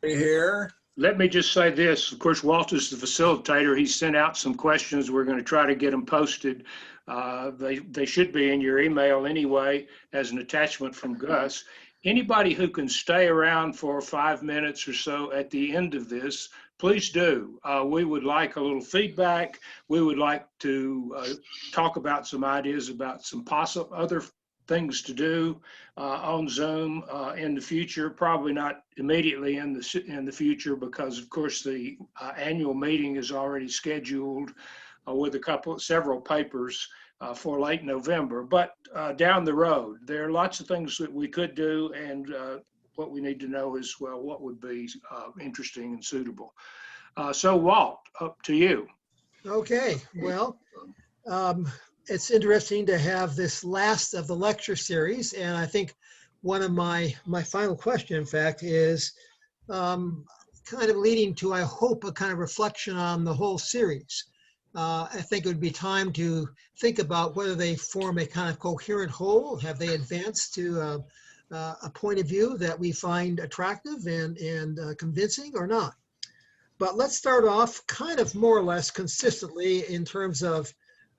Here. Let me just say this. Of course, Walt is the facilitator. He sent out some questions. We're going to try to get them posted. They should be in your email anyway as an attachment from Gus. Anybody who can stay around for 5 minutes or so at the end of this, please do. We would like a little feedback. We would like to talk about some ideas about some possible other things to do on Zoom in the future. Probably not immediately in the future, because of course the annual meeting is already scheduled with several papers for late November. But down the road, there are lots of things that we could do, and what we need to know is, well, what would be interesting and suitable. So Walt, up to you. Okay, well, it's interesting to have this last of the lecture series, and I think one of my final question, in fact, is kind of leading to, I hope, a kind of reflection on the whole series. I think it would be time to think about whether they form a kind of coherent whole. Have they advanced to a point of view that we find attractive and convincing or not? But let's start off kind of more or less consistently in terms of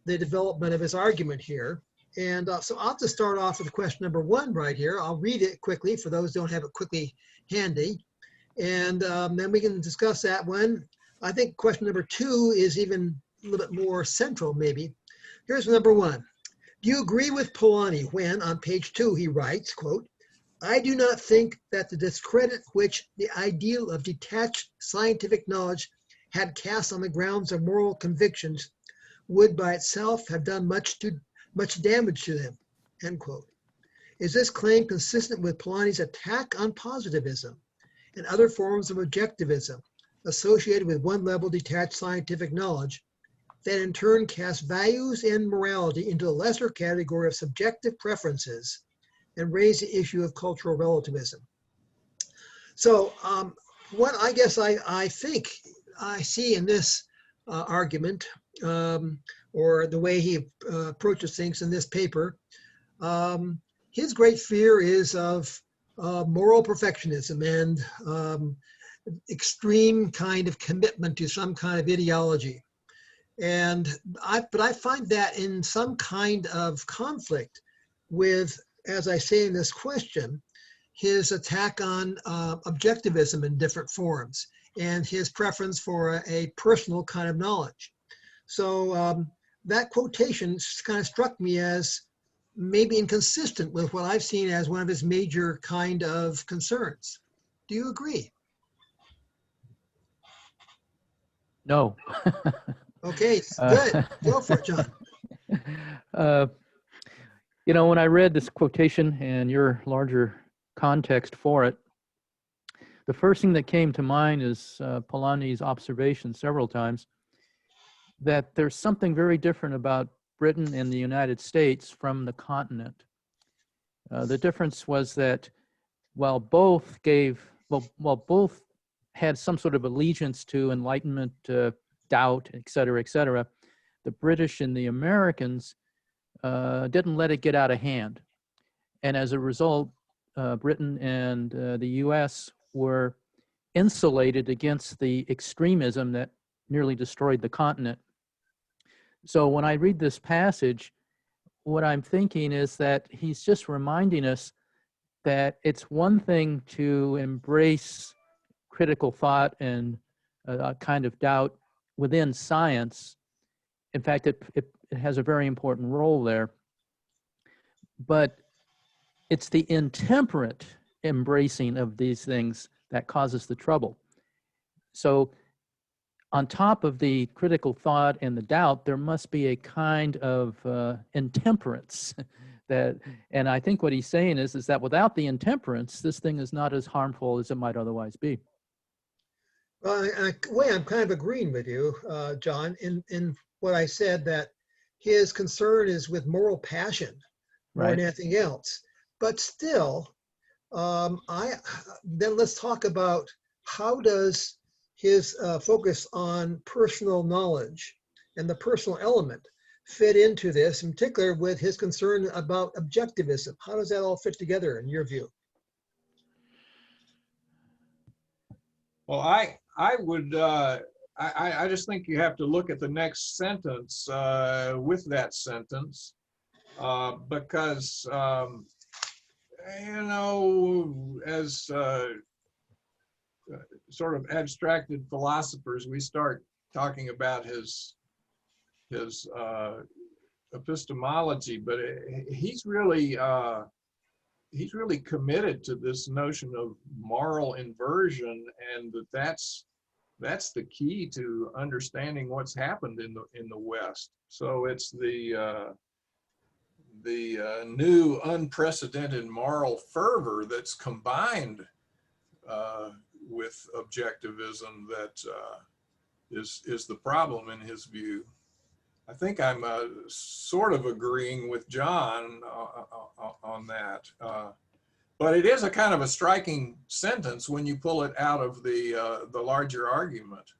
the development of his argument here. And so I'll just start off with question number 1 right here. I'll read it quickly for those who don't have it quickly handy. And then we can discuss that one. I think question number 2 is even a little bit more central, maybe. Here's number 1. Do you agree with Polanyi when, on page 2, he writes, quote, "I do not think that the discredit which the ideal of detached scientific knowledge had cast on the grounds of moral convictions would by itself have done much damage to them," end quote. Is this claim consistent with Polanyi's attack on positivism and other forms of objectivism associated with one-level detached scientific knowledge that in turn cast values and morality into a lesser category of subjective preferences and raise the issue of cultural relativism? So what I guess I think I see in this argument, or the way he approaches things in this paper, his great fear is of moral perfectionism and extreme kind of commitment to some kind of ideology. But I find that in some kind of conflict with, as I say in this question, his attack on objectivism in different forms and his preference for a personal kind of knowledge. So that quotation kind of struck me as maybe inconsistent with what I've seen as one of his major kind of concerns. Do you agree? No. Okay, good. Go for it, John. You know, when I read this quotation and your larger context for it, the first thing that came to mind is Polanyi's observation several times that there's something very different about Britain and the United States from the continent. The difference was that while both had some sort of allegiance to Enlightenment, doubt, et cetera, the British and the Americans didn't let it get out of hand. And as a result, Britain and the US were insulated against the extremism that nearly destroyed the continent. So when I read this passage, what I'm thinking is that he's just reminding us that it's one thing to embrace critical thought and a kind of doubt within science. In fact, it has a very important role there. But it's the intemperate embracing of these things that causes the trouble. So on top of the critical thought and the doubt, there must be a kind of intemperance and I think what he's saying is that without the intemperance, this thing is not as harmful as it might otherwise be. Well, in a way, I'm kind of agreeing with you, John, in what I said, that his concern is with moral passion more than anything else. But still, then let's talk about how does his focus on personal knowledge and the personal element fit into this, in particular with his concern about objectivism. How does that all fit together in your view? Well, I would, I just think you have to look at the next sentence with that sentence, because, you know, as sort of abstracted philosophers, we start talking about his epistemology, but he's really committed to this notion of moral inversion, and that's the key to understanding what's happened in the West. So it's the new unprecedented moral fervor that's combined with objectivism that is the problem in his view. I think I'm sort of agreeing with John on that. But it is a kind of a striking sentence when you pull it out of the larger argument.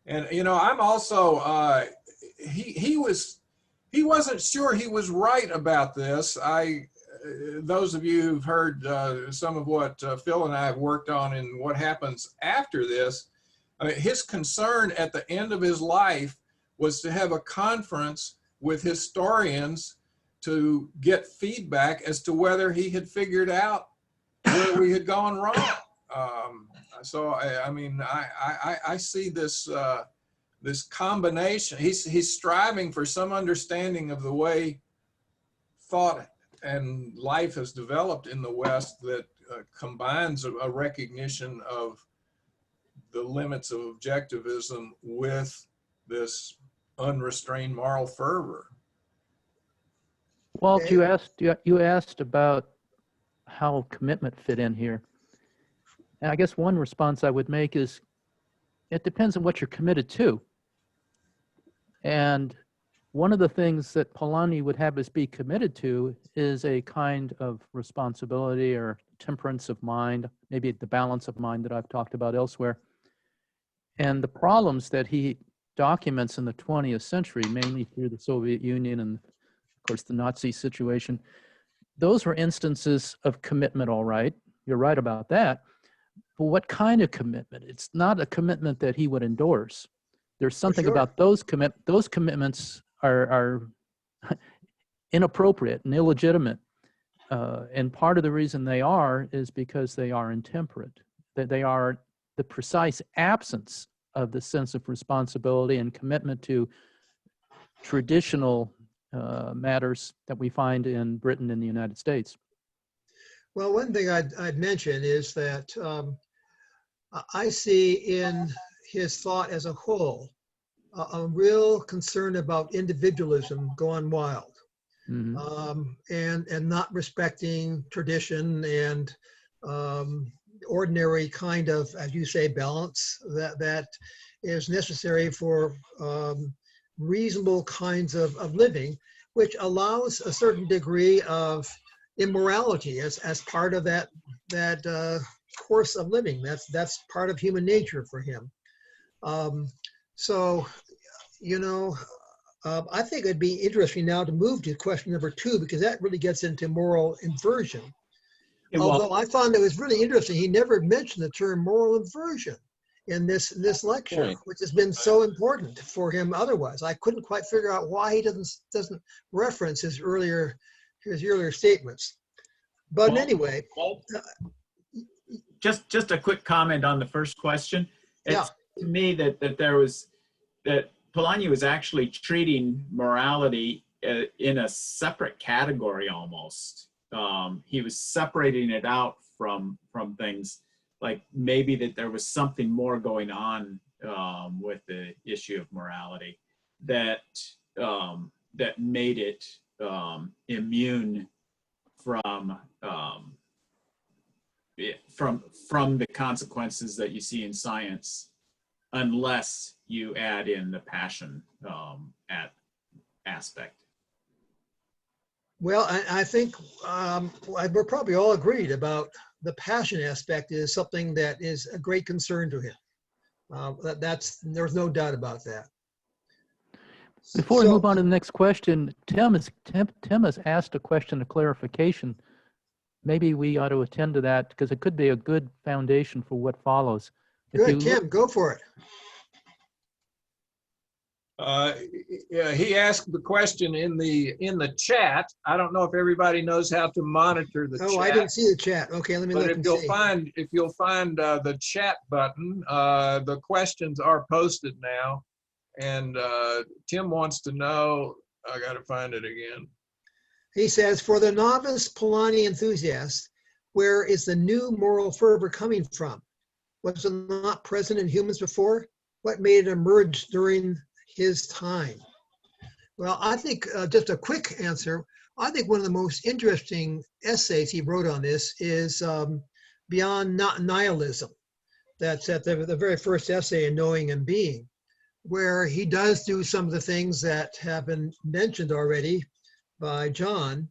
And you know, I'm also he wasn't sure he was right about this. Those of you who've heard some of what Phil and I have worked on and what happens after this, I mean, his concern at the end of his life was to have a conference with historians to get feedback as to whether he had figured out where we had gone wrong. So I mean, I see this this combination. He's striving for some understanding of the way thought and life has developed in the West that combines a recognition of the limits of objectivism with this unrestrained moral fervor. Walt, you asked about how commitment fit in here. And I guess one response I would make is it depends on what you're committed to. And one of the things that Polanyi would have us be committed to is a kind of responsibility or temperance of mind, maybe the balance of mind that I've talked about elsewhere. And the problems that he documents in the 20th century, mainly through the Soviet Union and, of course, the Nazi situation, those were instances of commitment, all right. You're right about that. But what kind of commitment? It's not a commitment that he would endorse. There's something about those commitments are inappropriate and illegitimate. And part of the reason they are is because they are intemperate, that they are the precise absence of the sense of responsibility and commitment to traditional matters that we find in Britain and the United States. Well, one thing I'd mention is that I see in his thought as a whole a real concern about individualism gone wild, and not respecting tradition and ordinary kind of, as you say, balance that is necessary for reasonable kinds of living, which allows a certain degree of immorality as part of that course of living. That's part of human nature for him. So, you know, I think it'd be interesting now to move to question number 2, because that really gets into moral inversion. Although I found it was really interesting, he never mentioned the term moral inversion in this lecture, which has been so important for him otherwise. I couldn't quite figure out why he doesn't reference his earlier statements. But anyway. Just a quick comment on the first question. It's to me that Polanyi was actually treating morality in a separate category almost. He was separating it out from things like maybe that there was something more going on with the issue of morality that made it immune from the consequences that you see in science, unless you add in the passion aspect. Well, I think we're probably all agreed about the passion aspect is something that is a great concern to him. There's no doubt about that. Before we move on to the next question, Tim has asked a question of clarification maybe we ought to attend to that because it could be a good foundation for what follows. If you Good, look, Tim, go for it. Yeah, he asked the question in the chat. I don't know if everybody knows how to monitor the Oh, I chat, didn't see the chat. Okay, let me but look if and you'll see. find the chat button, the questions are posted now. And Tim wants to know. I got to find it again. He says, for the novice Polanyi enthusiast, where is the new moral fervor coming from? Was it not present in humans before? What made it emerge during his time? Well, I think just a quick answer. I think one of the most interesting essays he wrote on this is Beyond Not Nihilism. That's at the very first essay in Knowing and Being, where he does do some of the things that have been mentioned already by John,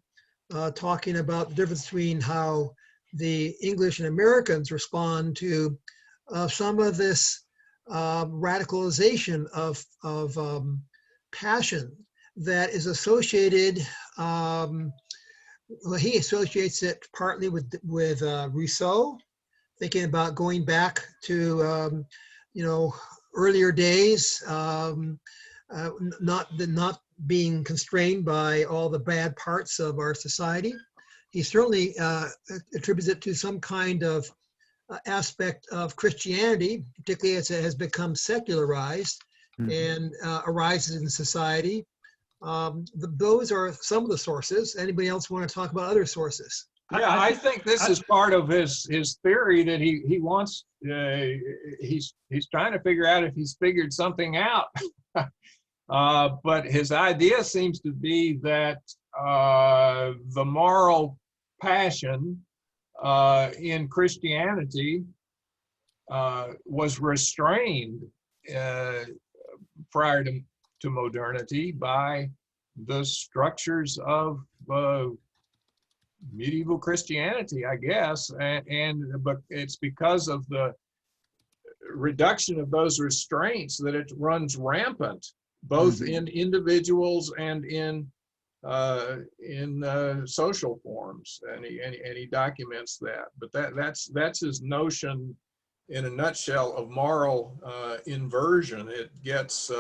talking about the difference between how the English and Americans respond to some of this radicalization of passion that is associated. Well, he associates it partly with Rousseau, thinking about going back to earlier days, not being constrained by all the bad parts of our society. He certainly attributes it to some kind of aspect of Christianity, particularly as it has become secularized and arises in society. Those are some of the sources. Anybody else want to talk about other sources? Yeah, I think this is part of his theory that he wants. He's trying to figure out if he's figured something out. But his idea seems to be that the moral passion in Christianity was restrained prior to modernity by the structures of medieval Christianity, I guess, but it's because of the reduction of those restraints that it runs rampant, both in individuals and in social forms, and he documents that. But that's his notion in a nutshell of moral inversion. It gets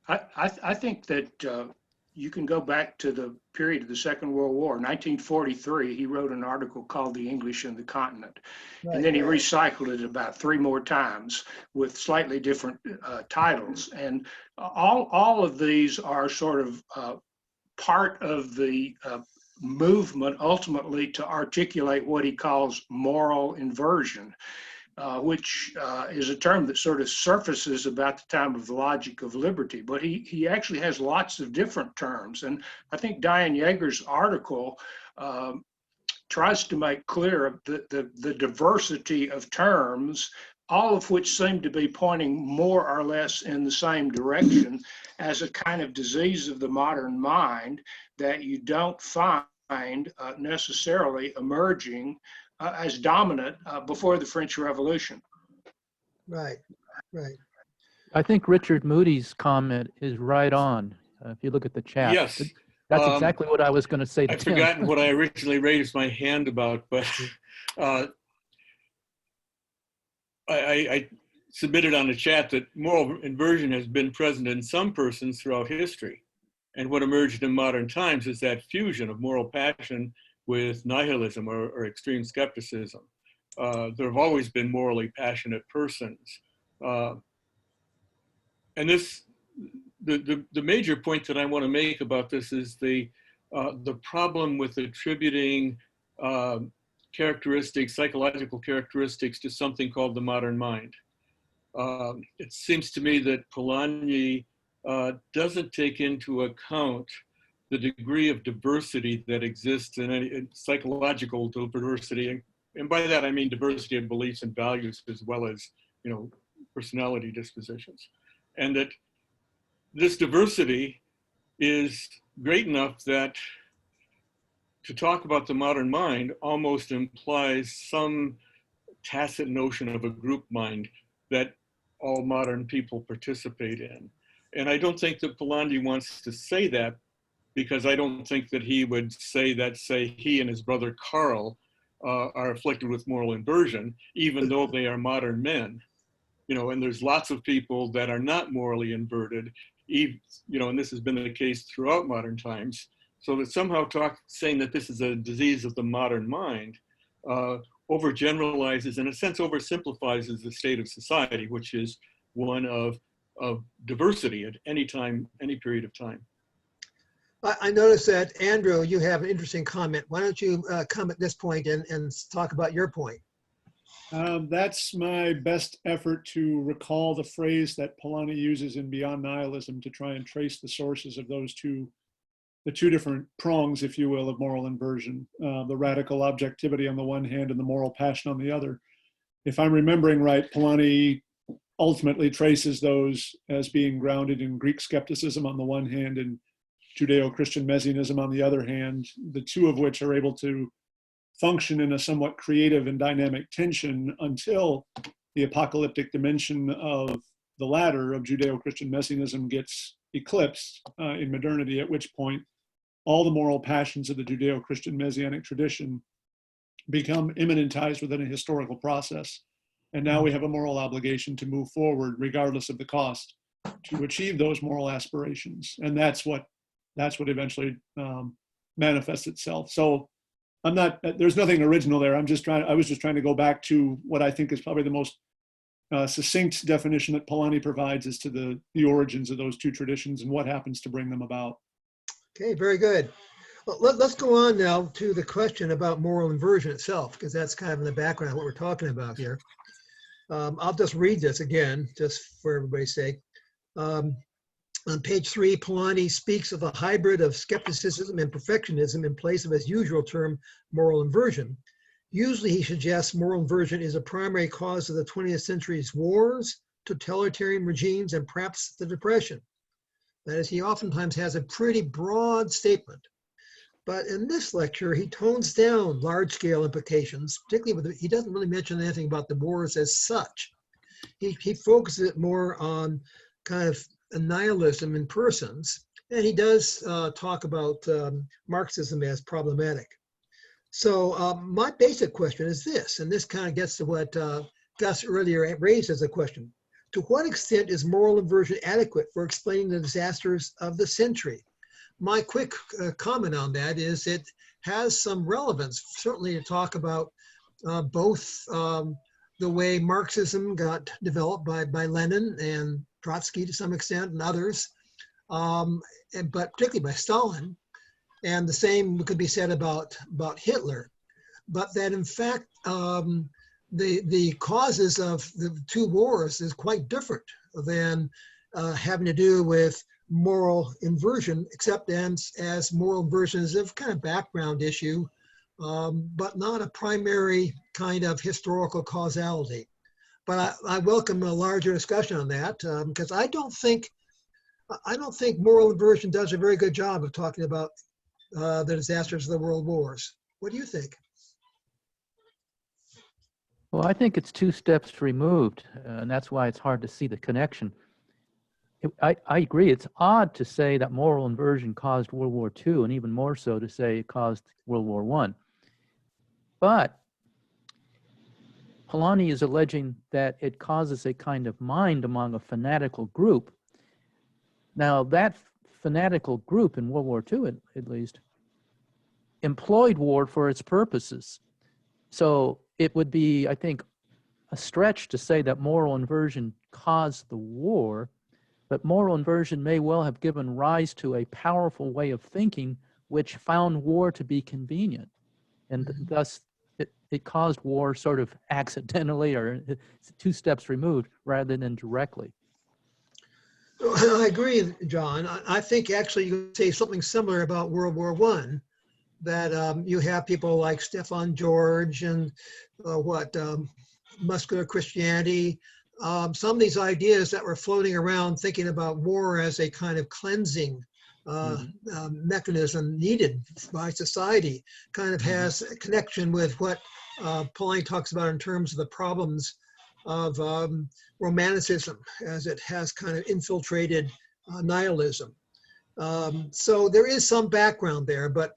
I think that you can go back to the period of the Second World War. 1943, he wrote an article called The English and the Continent. Right. And then he recycled it about 3 more times with slightly different titles. And all of these are sort of part of the movement ultimately to articulate what he calls moral inversion. Which is a term that sort of surfaces about the time of the Logic of Liberty, but he actually has lots of different terms. And I think Diane Yeager's article tries to make clear the diversity of terms, all of which seem to be pointing more or less in the same direction as a kind of disease of the modern mind that you don't find necessarily emerging as dominant before the French Revolution. Right, right. I think Richard Moody's comment is right on. If you look at the chat. Yes. That's exactly what I was going to say to I've Tim. forgotten what I originally raised my hand about, but I submitted on the chat that moral inversion has been present in some persons throughout history. And what emerged in modern times is that fusion of moral passion with nihilism or extreme skepticism. There have always been morally passionate persons. And the major point that I want to make about this is the problem with attributing psychological characteristics to something called the modern mind. It seems to me that Polanyi doesn't take into account the degree of diversity that exists in any psychological diversity. And by that, I mean diversity of beliefs and values, as well as, personality dispositions. And that this diversity is great enough that to talk about the modern mind almost implies some tacit notion of a group mind that all modern people participate in. And I don't think that Polanyi wants to say that, because I don't think that he would say that, say, he and his brother Carl are afflicted with moral inversion, even though they are modern men. You know, and there's lots of people that are not morally inverted, even, you know, and this has been the case throughout modern times. So that somehow saying that this is a disease of the modern mind overgeneralizes, in a sense, oversimplifies the state of society, which is one of diversity at any time, any period of time. I noticed that, Andrew, you have an interesting comment. Why don't you come at this point and talk about your point? That's my best effort to recall the phrase that Polanyi uses in Beyond Nihilism to try and trace the sources of the two different prongs, if you will, of moral inversion, the radical objectivity on the one hand and the moral passion on the other. If I'm remembering right, Polanyi ultimately traces those as being grounded in Greek skepticism on the one hand and Judeo-Christian messianism on the other hand, the two of which are able to function in a somewhat creative and dynamic tension until the apocalyptic dimension of the latter, of Judeo-Christian messianism, gets eclipsed in modernity, at which point all the moral passions of the Judeo-Christian messianic tradition become immanentized within a historical process. And now we have a moral obligation to move forward, regardless of the cost, to achieve those moral aspirations. And that's what eventually manifests itself. So there's nothing original there. I was just trying to go back to what I think is probably the most succinct definition that Polanyi provides as to the origins of those two traditions and what happens to bring them about. Okay, very good. Well, let's go on now to the question about moral inversion itself, because that's kind of in the background of what we're talking about here. I'll just read this again, just for everybody's sake. On page 3, Polanyi speaks of a hybrid of skepticism and perfectionism in place of his usual term, moral inversion. Usually he suggests moral inversion is a primary cause of the 20th century's wars, totalitarian regimes, and perhaps the Depression. That is, he oftentimes has a pretty broad statement. But in this lecture, he tones down large-scale implications, particularly he doesn't really mention anything about the wars as such. He focuses it more on kind of nihilism in persons, and he does talk about Marxism as problematic. So my basic question is this, and this kind of gets to what Gus earlier raised as a question. To what extent is moral inversion adequate for explaining the disasters of the century? My quick comment on that is it has some relevance, certainly to talk about both the way Marxism got developed by Lenin and Trotsky to some extent and others, but particularly by Stalin. And the same could be said about Hitler. But that in fact, the causes of the two wars is quite different than having to do with moral inversion, except as moral inversion is a kind of background issue, but not a primary kind of historical causality. But I welcome a larger discussion on that because I don't think moral inversion does a very good job of talking about the disasters of the world wars. What do you think? Well, I think it's 2 steps removed, and that's why it's hard to see the connection. I agree. It's odd to say that moral inversion caused World War II, and even more so to say it caused World War I. But Polanyi is alleging that it causes a kind of mind among a fanatical group. Now, that fanatical group in World War II, at least, employed war for its purposes. So it would be, I think, a stretch to say that moral inversion caused the war, but moral inversion may well have given rise to a powerful way of thinking which found war to be convenient. And thus, it caused war sort of accidentally or 2 steps removed rather than directly. I agree, John. I think actually you could say something similar about World War I, that you have people like Stefan George and muscular Christianity, some of these ideas that were floating around thinking about war as a kind of cleansing mechanism needed by society kind of has a connection with what Polanyi talks about in terms of the problems of romanticism as it has kind of infiltrated nihilism. So there is some background there, but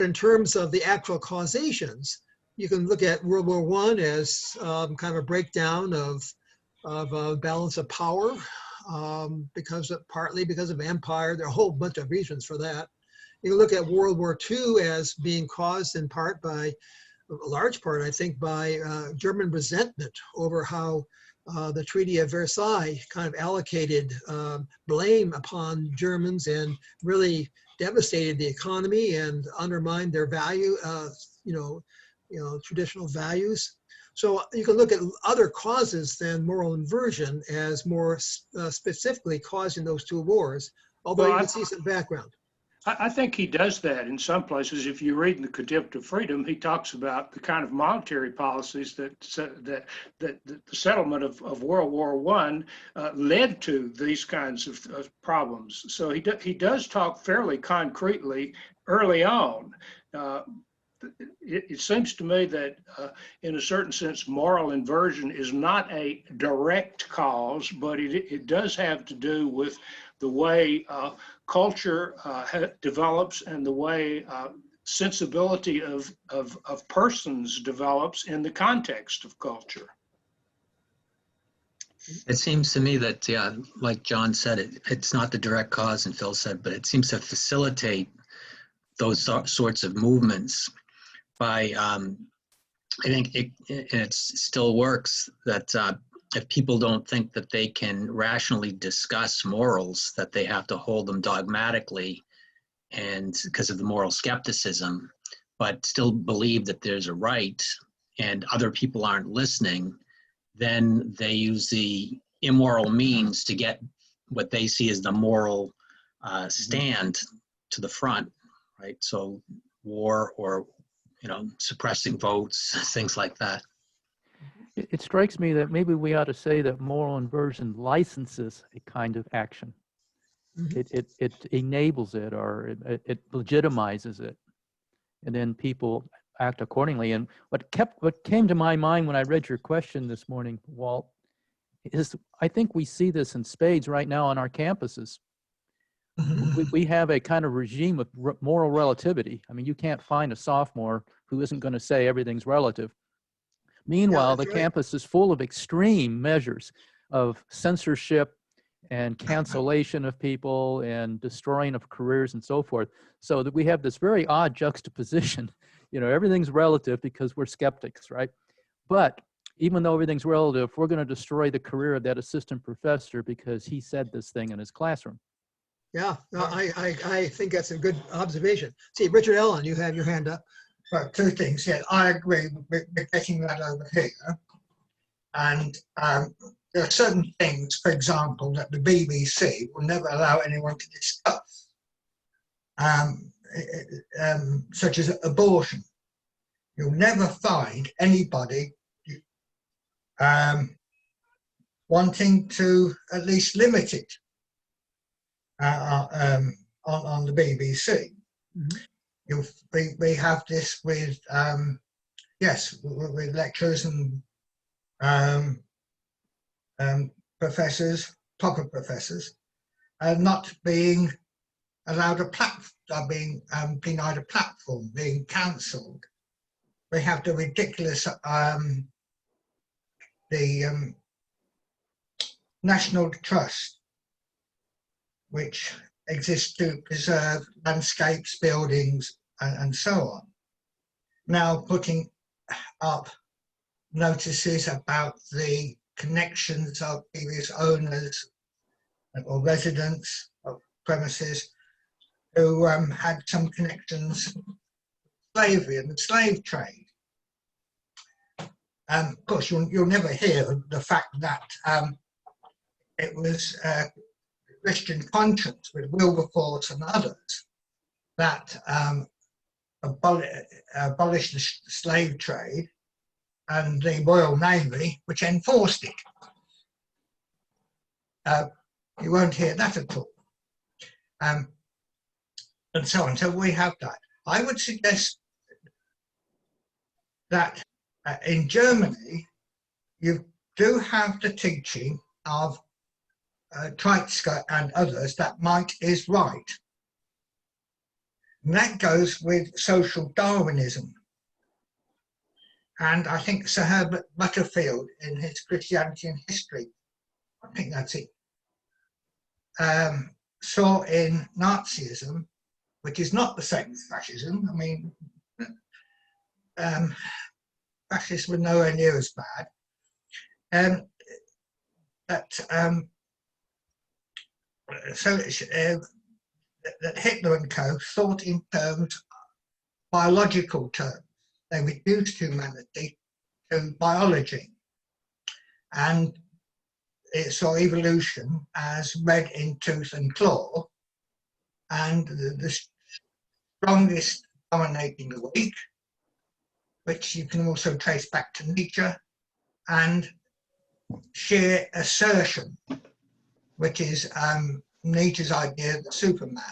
in terms of the actual causations, you can look at World War I as kind of a breakdown of a balance of power, partly because of empire. There are a whole bunch of reasons for that. You can look at World War II as being caused in part by, a large part, I think, by German resentment over how the Treaty of Versailles kind of allocated blame upon Germans and really devastated the economy and undermined their value, traditional values. So you can look at other causes than moral inversion as more specifically causing those two wars, although you can see some background. I think he does that in some places. If you read in the Contempt of Freedom, he talks about the kind of monetary policies that the settlement of World War I led to these kinds of problems. So he does talk fairly concretely early on. It seems to me that in a certain sense, moral inversion is not a direct cause, but it does have to do with the way culture develops and the way sensibility of persons develops in the context of culture. It seems to me that, yeah, like John said, it's not the direct cause, and Phil said, but it seems to facilitate those sorts of movements by, I think it still works that if people don't think that they can rationally discuss morals, that they have to hold them dogmatically and because of the moral skepticism, but still believe that there's a right and other people aren't listening, then they use the immoral means to get what they see as the moral stand to the front, right? So war or, suppressing votes, things like that. It strikes me that maybe we ought to say that moral inversion licenses a kind of action. It enables it, or it legitimizes it, and then people act accordingly. And what came to my mind when I read your question this morning, Walt, is I think we see this in spades right now on our campuses. We have a kind of regime of moral relativity. I mean, you can't find a sophomore who isn't going to say everything's relative. Meanwhile, the campus is full of extreme measures of censorship and cancellation of people and destroying of careers and so forth. So that we have this very odd juxtaposition. Everything's relative because we're skeptics, right? But even though everything's relative, we're going to destroy the career of that assistant professor because he said this thing in his classroom. Yeah, no, I think that's a good observation. See, Richard Ellen, you have your hand up. Well, two things. Yeah, I agree with getting that over here. And there are certain things, for example, that the BBC will never allow anyone to discuss, such as abortion. You'll never find anybody wanting to at least limit it on the BBC. We have this with with lecturers and professors, proper professors, not being allowed being denied a platform, being cancelled. We have the ridiculous National Trust, which exists to preserve landscapes, buildings, and so on. Now putting up notices about the connections of previous owners or residents of premises who had some connections with slavery and the slave trade. Of course, you'll never hear the fact that it was Christian Conscience with Wilberforce and others that abolished the slave trade, and the Royal Navy, which enforced it. You won't hear that at all. And so on. So we have that. I would suggest that in Germany, you do have the teaching of Treitschke and others that might is right. And that goes with social Darwinism. And I think Sir Herbert Butterfield, in his Christianity and History, I think that's it, saw in Nazism, which is not the same as fascism. I mean, fascists were nowhere near as bad. That Hitler and co thought in terms, biological terms. They reduced humanity to biology, and it saw evolution as red in tooth and claw, and the strongest dominating the weak, which you can also trace back to Nietzsche, and sheer assertion, which is Nietzsche's idea of the Superman.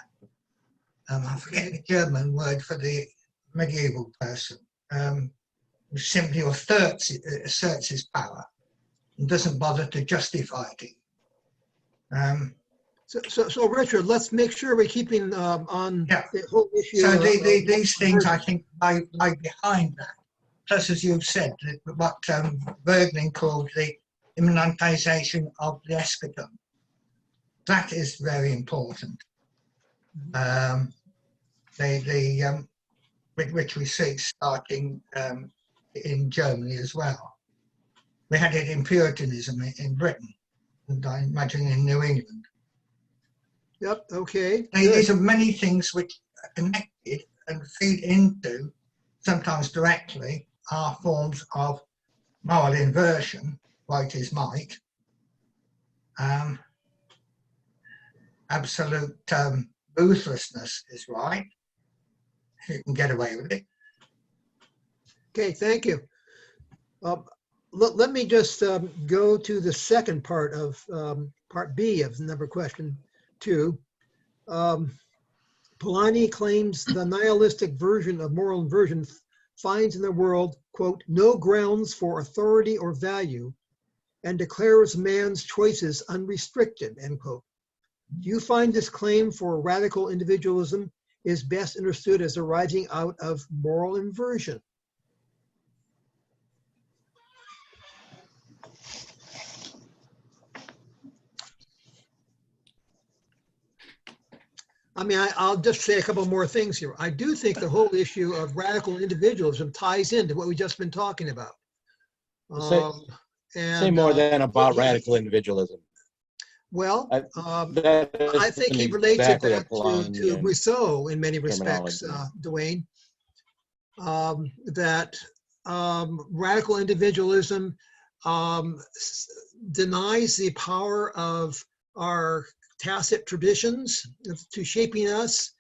I forget the German word for the medieval person, who simply asserts his power and doesn't bother to justify it. So Richard, let's make sure we're keeping on the whole issue. So these things, I think, lie behind that. Plus, as you've said, what Bergling called the immanentization of the eschaton. That is very important. Which we see starting in Germany as well. We had it in Puritanism in Britain, and I imagine in New England. Yep, okay. These are many things which are connected and feed into, sometimes directly, are forms of moral inversion. Right is might. Absolute ruthlessness is right. You can get away with it. Okay, thank you. Let me just go to the second part of part B of number question 2. Polanyi claims the nihilistic version of moral inversion finds in the world, quote, no grounds for authority or value, and declares man's choices unrestricted, end quote. Do you find this claim for radical individualism is best understood as arising out of moral inversion? I mean, I'll just say a couple more things here. I do think the whole issue of radical individualism ties into what we've just been talking about. Say more than about radical individualism. Well, I think he relates it back to Rousseau in many respects, Dwayne, that radical individualism denies the power of our tacit traditions to shaping us,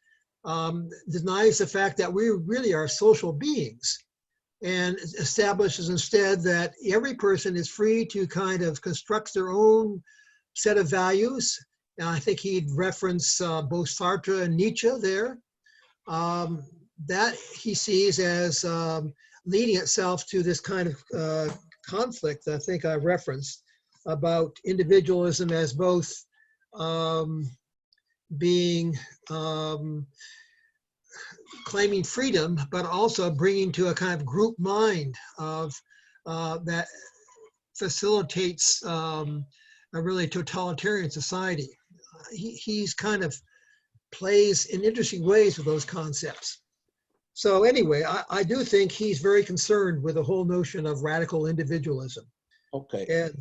denies the fact that we really are social beings, and establishes instead that every person is free to kind of construct their own set of values. And I think he'd reference both Sartre and Nietzsche there. That he sees as leading itself to this kind of conflict I think I referenced about individualism as both being claiming freedom, but also bringing to a kind of group mind of that facilitates a really totalitarian society. He's kind of plays in interesting ways with those concepts. So anyway, I do think he's very concerned with the whole notion of radical individualism. Okay. And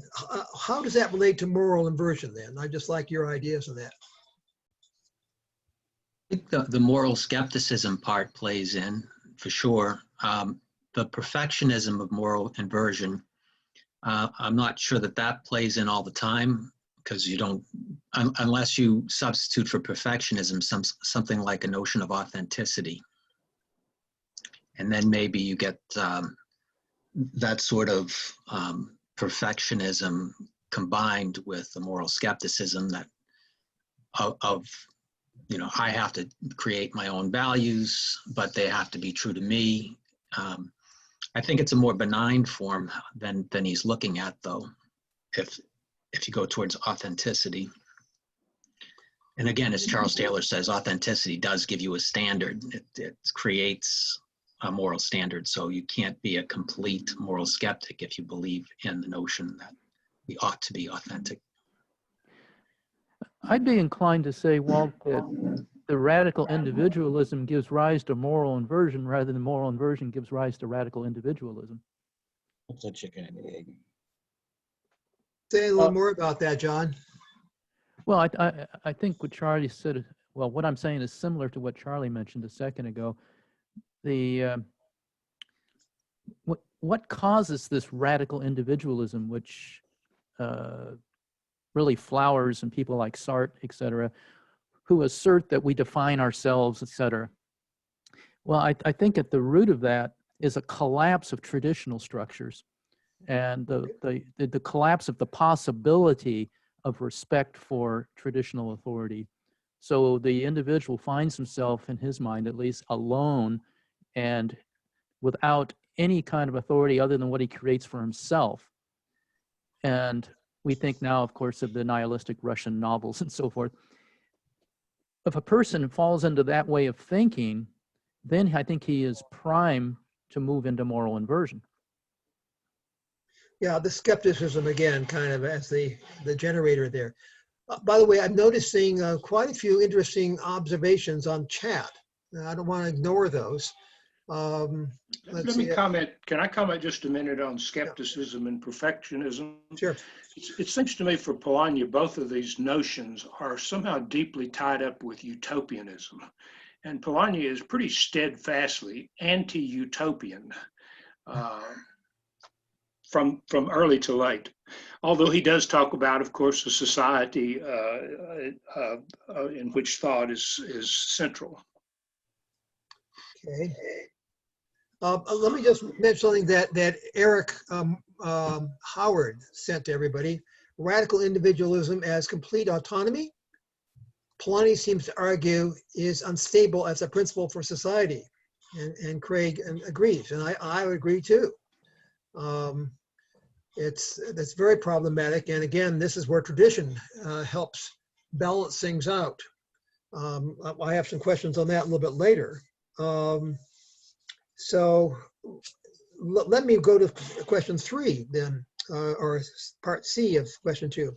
how does that relate to moral inversion then? I'd just like your ideas on that. I think the moral skepticism part plays in, for sure. The perfectionism of moral inversion, I'm not sure that plays in all the time, because you don't, unless you substitute for perfectionism something like a notion of authenticity. And then maybe you get that sort of perfectionism combined with the moral skepticism that of I have to create my own values, but they have to be true to me. I think it's a more benign form than he's looking at, though, if you go towards authenticity. And again, as Charles Taylor says, authenticity does give you a standard. It creates a moral standard. So you can't be a complete moral skeptic if you believe in the notion that we ought to be authentic. I'd be inclined to say, Walt, that the radical individualism gives rise to moral inversion rather than moral inversion gives rise to radical individualism. It's a chicken and egg. Say a little more about that, John. Well, I think what Charlie said, well, what I'm saying is similar to what Charlie mentioned a second ago. What causes this radical individualism, which really flowers in people like Sartre, et cetera, who assert that we define ourselves, et cetera? Well, I think at the root of that is a collapse of traditional structures and the collapse of the possibility of respect for traditional authority. So the individual finds himself, in his mind at least, alone and without any kind of authority other than what he creates for himself. And we think now, of course, of the nihilistic Russian novels and so forth. If a person falls into that way of thinking, then I think he is prime to move into moral inversion. Yeah, the skepticism again, kind of as the generator there. By the way, I'm noticing quite a few interesting observations on chat. I don't want to ignore those. Let me comment. Can I comment just a minute on skepticism and perfectionism? Sure. It seems to me for Polanyi, both of these notions are somehow deeply tied up with utopianism. And Polanyi is pretty steadfastly anti-utopian from early to late. Although he does talk about, of course, a society in which thought is central. Okay. Let me just mention something that Eric Howard sent to everybody. Radical individualism as complete autonomy, Polanyi seems to argue, is unstable as a principle for society. And Craig agrees, and I would agree too. That's very problematic. And again, this is where tradition helps balance things out. I have some questions on that a little bit later. So let me go to question 3 then, or part C of question 2.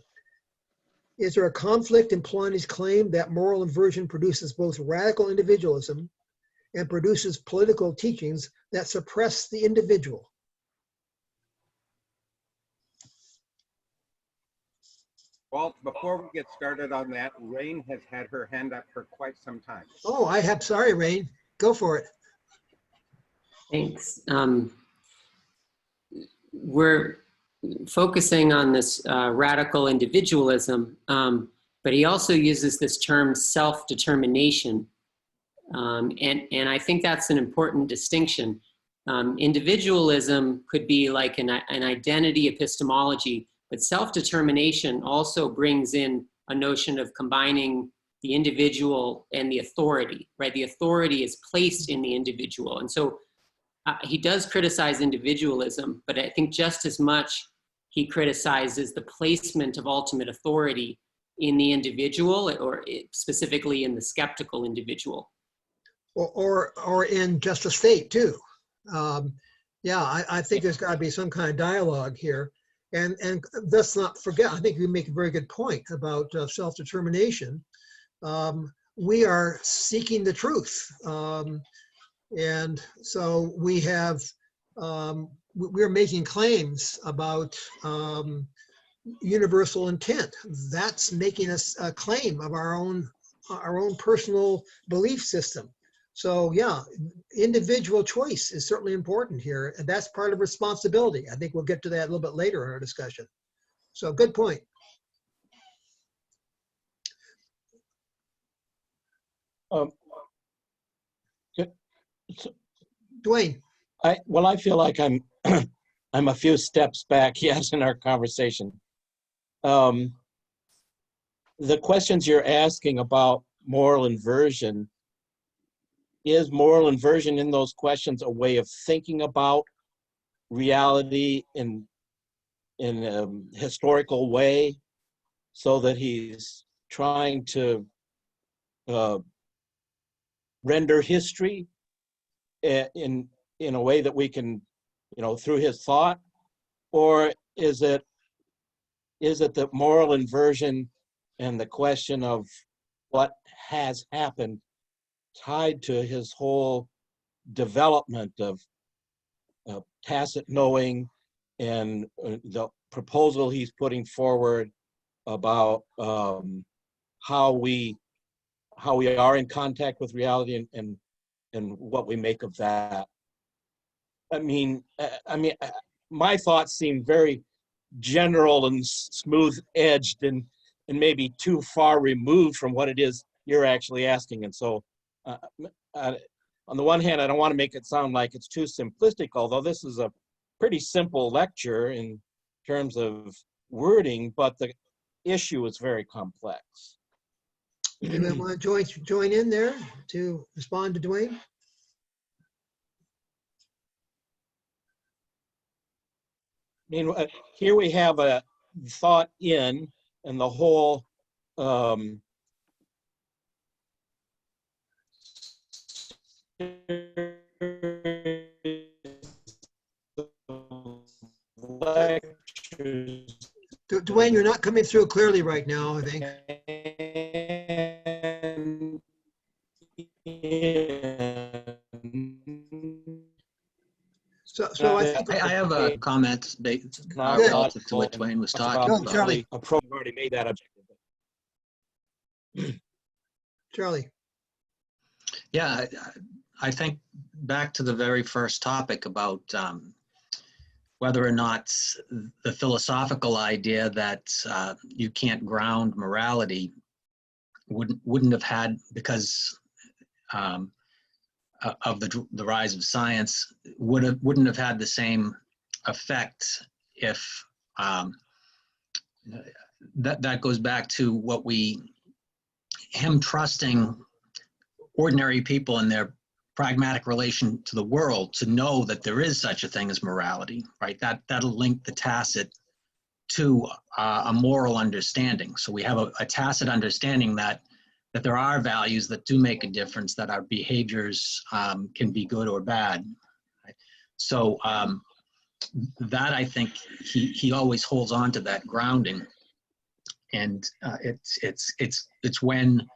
Is there a conflict in Polanyi's claim that moral inversion produces both radical individualism and produces political teachings that suppress the individual? Well, before we get started on that, Rain has had her hand up for quite some time. Oh, sorry, Rain. Go for it. Thanks. We're focusing on this radical individualism, but he also uses this term self-determination. And I think that's an important distinction. Individualism could be like an identity epistemology, but self-determination also brings in a notion of combining the individual and the authority, right? The authority is placed in the individual. And so he does criticize individualism, but I think just as much he criticizes the placement of ultimate authority in the individual, or specifically in the skeptical individual. Or in just a state too. I think there's got to be some kind of dialogue here. And let's not forget, I think you make a very good point about self-determination. We are seeking the truth. And so we have, we're making claims about universal intent. That's making us a claim of our own personal belief system. So yeah, individual choice is certainly important here, and that's part of responsibility. I think we'll get to that a little bit later in our discussion. So good point. Dwayne. I feel like I'm I'm a few steps back, yes, in our conversation. The questions you're asking about moral inversion, is moral inversion in those questions a way of thinking about reality in a historical way, so that he's trying to render history in a way that we can, through his thought, or is it the moral inversion and the question of what has happened tied to his whole development of tacit knowing and the proposal he's putting forward about how we are in contact with reality and what we make of that. I mean, my thoughts seem very general and smooth edged and maybe too far removed from what it is you're actually asking. And so on the one hand, I don't want to make it sound like it's too simplistic, although this is a pretty simple lecture in terms of wording, but the issue is very complex. Anyone want to join in there to respond to Dwayne? I mean, here we have a thought in, and the whole Dwayne, you're not coming through clearly right now, I think. So I think I have a comment relative to what Dwayne was talking about. Charlie. I've already made that objective. Charlie. Yeah, I think back to the very first topic about whether or not the philosophical idea that you can't ground morality wouldn't have had, because of the rise of science, wouldn't have had the same effect if that goes back to him trusting ordinary people in their pragmatic relation to the world to know that there is such a thing as morality, right? That'll link the tacit to a moral understanding. So we have a tacit understanding that there are values that do make a difference, that our behaviors can be good or bad. Right? So that, I think, he always holds on to that grounding, and it's when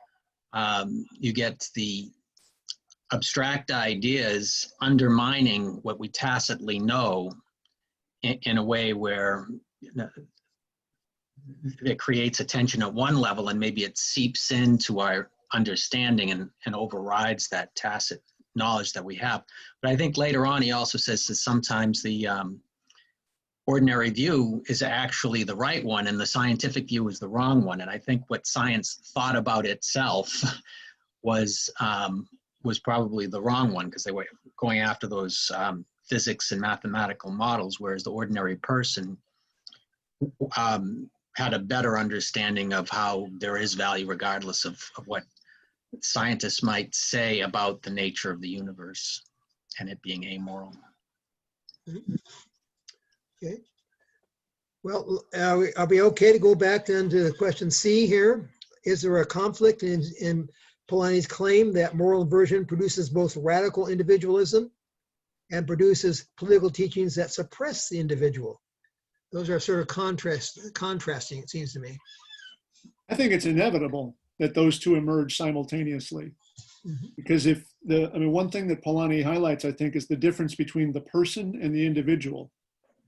you get the abstract ideas undermining what we tacitly know in a way where it creates a tension at one level, and maybe it seeps into our understanding and overrides that tacit knowledge that we have. But I think later on he also says that sometimes the ordinary view is actually the right one and the scientific view is the wrong one. And I think what science thought about itself was probably the wrong one, because they were going after those physics and mathematical models, whereas the ordinary person had a better understanding of how there is value regardless of what scientists might say about the nature of the universe and it being amoral. Okay. Well, are we okay to go back then to question C here? Is there a conflict in Polanyi's claim that moral inversion produces both radical individualism and produces political teachings that suppress the individual? Those are sort of contrasting, it seems to me. I think it's inevitable that those two emerge simultaneously. Because one thing that Polanyi highlights, I think, is the difference between the person and the individual.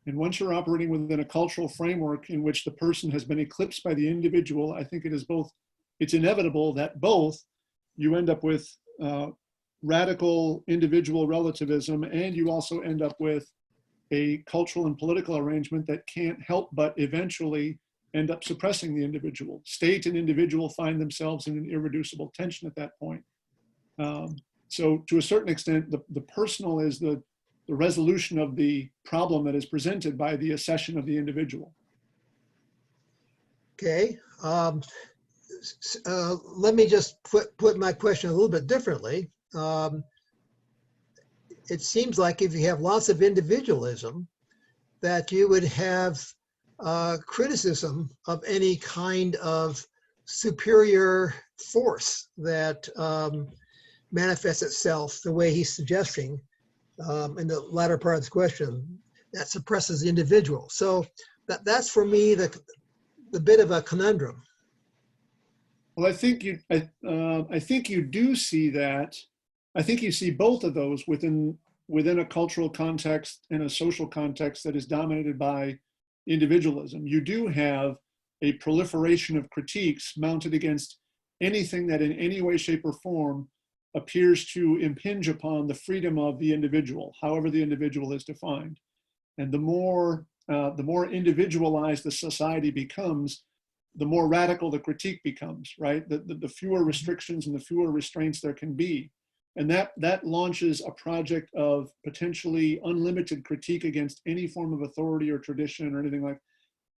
And once you're operating within a cultural framework in which the person has been eclipsed by the individual, I think it's inevitable that both you end up with radical individual relativism, and you also end up with a cultural and political arrangement that can't help but eventually end up suppressing the individual. State and individual find themselves in an irreducible tension at that point. So to a certain extent, the personal is the resolution of the problem that is presented by the accession of the individual. Okay. Let me just put my question a little bit differently. It seems like if you have lots of individualism, that you would have criticism of any kind of superior force that manifests itself the way he's suggesting in the latter part of this question that suppresses the individual. So that's for me the bit of a conundrum. Well, I think you do see that. I think you see both of those within a cultural context and a social context that is dominated by individualism. You do have a proliferation of critiques mounted against anything that in any way, shape, or form appears to impinge upon the freedom of the individual, however the individual is defined. And the more individualized the society becomes, the more radical the critique becomes, right? The fewer restrictions and the fewer restraints there can be. And that launches a project of potentially unlimited critique against any form of authority or tradition or anything like that.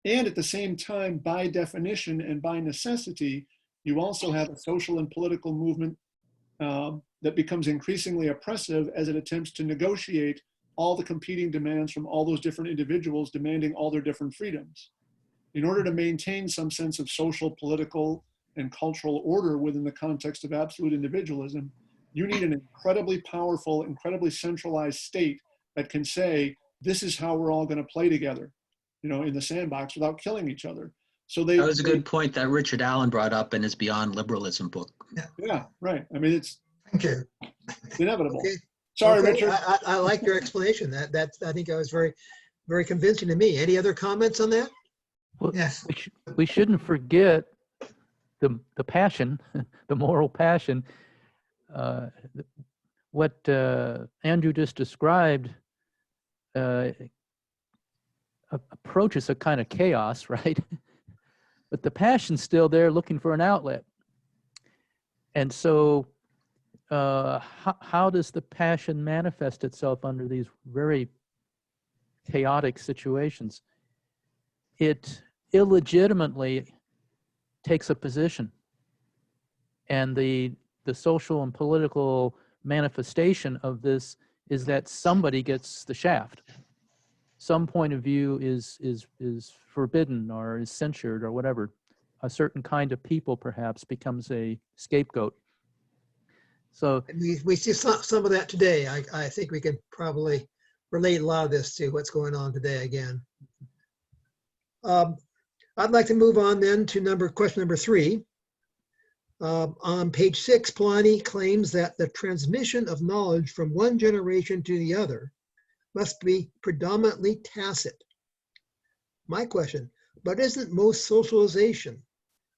And at the same time, by definition and by necessity, you also have a social and political movement that becomes increasingly oppressive as it attempts to negotiate all the competing demands from all those different individuals demanding all their different freedoms. In order to maintain some sense of social, political, and cultural order within the context of absolute individualism, you need an incredibly powerful, incredibly centralized state that can say, this is how we're all going to play together, in the sandbox without killing each other. So that was a good point that Richard Allen brought up in his Beyond Liberalism book. Yeah, right. I mean, it's Thank you. inevitable. Okay. Sorry, Okay, Richard. I like your explanation. That I think that was very, very convincing to me. Any other comments on that? Well, Yes. we shouldn't forget the passion, the moral passion. What Andrew just described approaches a kind of chaos, right? But the passion's still there looking for an outlet. And so how does the passion manifest itself under these very chaotic situations? It illegitimately takes a position. And the social and political manifestation of this is that somebody gets the shaft. Some point of view is forbidden or is censured or whatever. A certain kind of people perhaps becomes a scapegoat. So We see some of that today. I think we can probably relate a lot of this to what's going on today again. I'd like to move on then to question number 3. On page 6, Polanyi claims that the transmission of knowledge from one generation to the other must be predominantly tacit. My question, but isn't most socialization,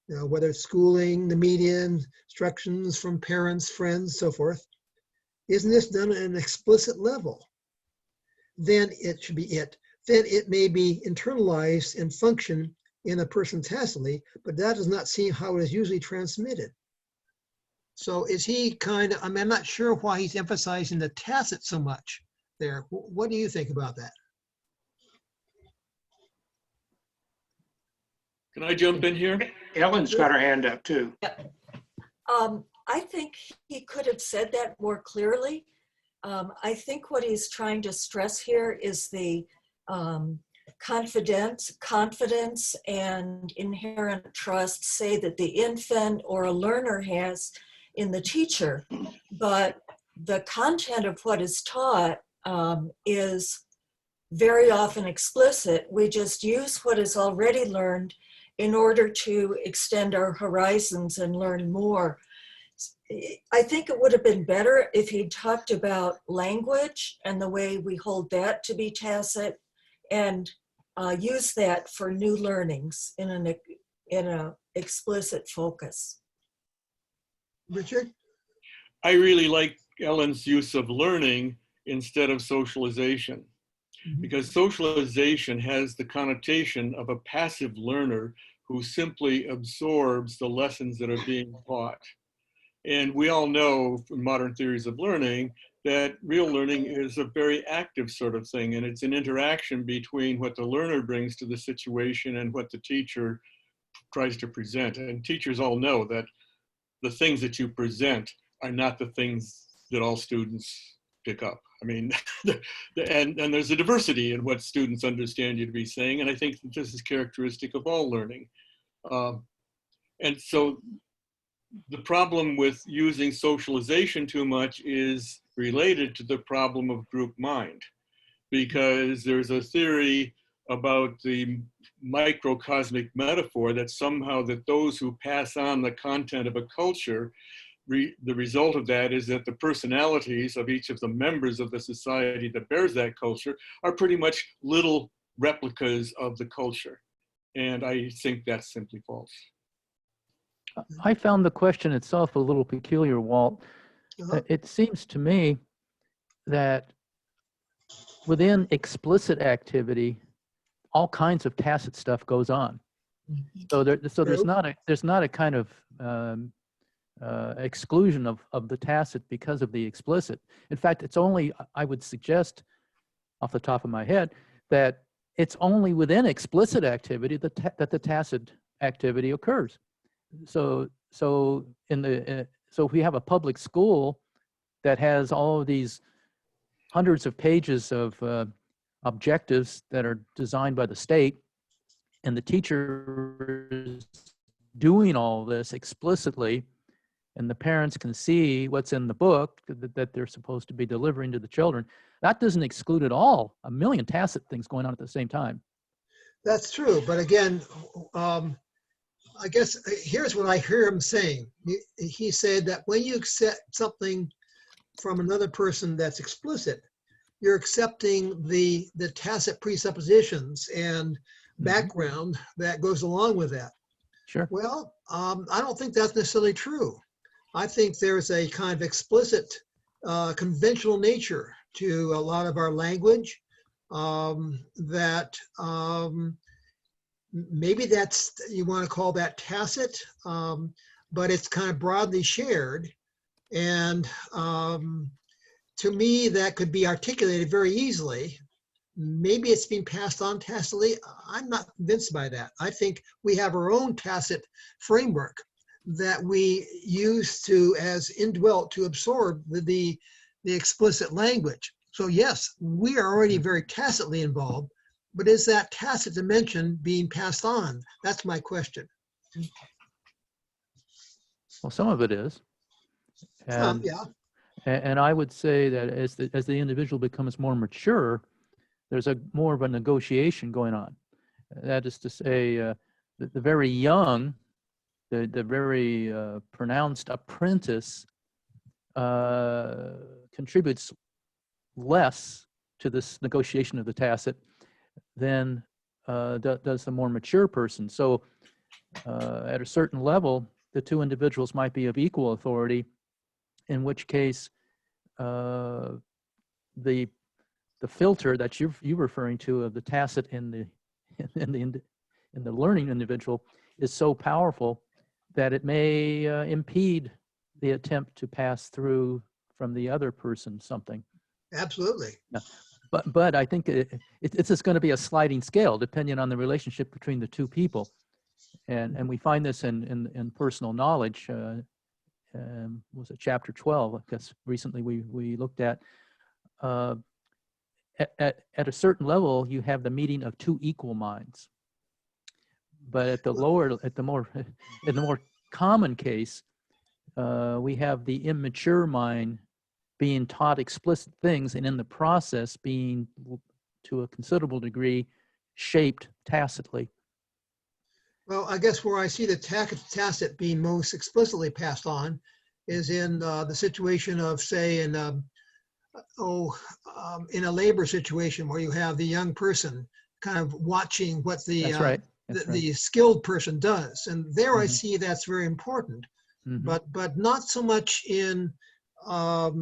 whether it's schooling, the media, instructions from parents, friends, so forth, isn't this done at an explicit level? Then it may be internalized and function in a person tacitly, but that does not seem how it is usually transmitted. So is he I'm not sure why he's emphasizing the tacit so much there. What do you think about that? Can I jump in here? Ellen's got her hand up too. I think he could have said that more clearly. I think what he's trying to stress here is the confidence and inherent trust, say, that the infant or a learner has in the teacher. But the content of what is taught is very often explicit. We just use what is already learned in order to extend our horizons and learn more. I think it would have been better if he talked about language and the way we hold that to be tacit, and use that for new learnings in an explicit focus. Richard? I really like Ellen's use of learning instead of socialization, because socialization has the connotation of a passive learner who simply absorbs the lessons that are being taught. And we all know from modern theories of learning that real learning is a very active sort of thing, and it's an interaction between what the learner brings to the situation and what the teacher tries to present. And teachers all know that the things that you present are not the things that all students pick up. I mean, and there's a diversity in what students understand you to be saying, and I think that this is characteristic of all learning. And so the problem with using socialization too much is related to the problem of group mind, because there's a theory about the microcosmic metaphor that somehow that those who pass on the content of a culture, the result of that is that the personalities of each of the members of the society that bears that culture are pretty much little replicas of the culture. And I think that's simply false. I found the question itself a little peculiar, Walt. It seems to me that within explicit activity, all kinds of tacit stuff goes on. So there's not a kind of exclusion of the tacit because of the explicit. In fact, it's only, I would suggest off the top of my head, that it's only within explicit activity that the tacit activity occurs. So if we have a public school that has all of these hundreds of pages of objectives that are designed by the state, and the teacher is doing all this explicitly, and the parents can see what's in the book that they're supposed to be delivering to the children, that doesn't exclude at all a million tacit things going on at the same time. That's true, but again, I guess here's what I hear him saying. He said that when you accept something from another person that's explicit, you're accepting the tacit presuppositions and background that goes along with that. Sure. Well, I don't think that's necessarily true. I think there's a kind of explicit conventional nature to a lot of our language that maybe that's, you want to call that tacit, but it's kind of broadly shared. And to me, that could be articulated very easily. Maybe it's being passed on tacitly. I'm not convinced by that. I think we have our own tacit framework that we use to, as indwelt, to absorb the explicit language. So yes, we are already very tacitly involved, but is that tacit dimension being passed on? That's my question. Well, some of it is. And, yeah. And I would say that as the individual becomes more mature, there's more of a negotiation going on. That is to say, the very young, the very pronounced apprentice contributes less to this negotiation of the tacit than does the more mature person. So at a certain level, the two individuals might be of equal authority, in which case the filter that you're referring to of the tacit in the learning individual is so powerful that it may impede the attempt to pass through from the other person something. Absolutely. Yeah. But I think it's just going to be a sliding scale depending on the relationship between the two people, and we find this in personal knowledge. Was it chapter 12? Because recently we looked at a certain level you have the meeting of two equal minds, but in the more common case, we have the immature mind being taught explicit things, and in the process being, to a considerable degree, shaped tacitly. Well, I guess where I see the tacit being most explicitly passed on is in the situation of, say, in a labor situation where you have the young person kind of watching what the the skilled person does, and there I see that's very important. But not so much in a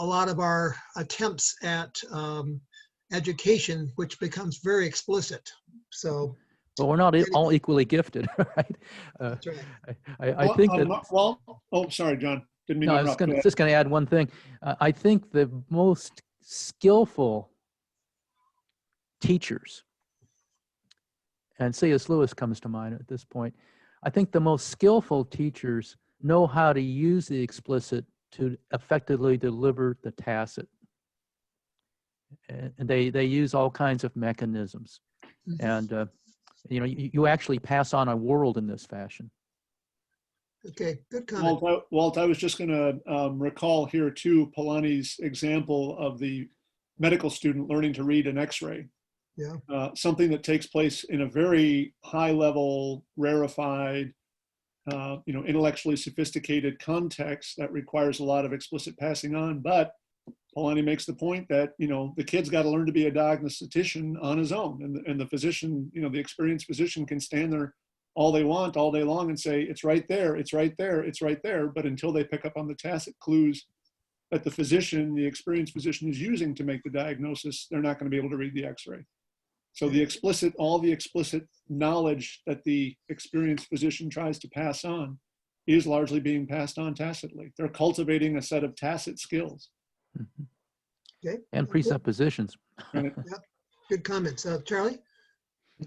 lot of our attempts at education, which becomes very explicit. So. But we're not all equally gifted, right? That's right. I think that. Well, oh, sorry, John. Didn't mean no, to I was interrupt. just going to add one thing. I think the most skillful teachers, and C.S. Lewis comes to mind at this point, I think the most skillful teachers know how to use the explicit to effectively deliver the tacit. And they use all kinds of mechanisms. And you actually pass on a world in this fashion. Okay, good comment. Walt, I was just going to recall here too Polanyi's example of the medical student learning to read an X-ray. Yeah. Something that takes place in a very high level, rarefied, intellectually sophisticated context that requires a lot of explicit passing on. But Polanyi makes the point that, the kid's got to learn to be a diagnostician on his own. And the physician, the experienced physician can stand there all they want all day long and say, it's right there, it's right there, it's right there. But until they pick up on the tacit clues that the experienced physician is using to make the diagnosis, they're not going to be able to read the X-ray. So all the explicit knowledge that the experienced physician tries to pass on is largely being passed on tacitly. They're cultivating a set of tacit skills. Okay. And presuppositions. Yeah, good comments. Charlie?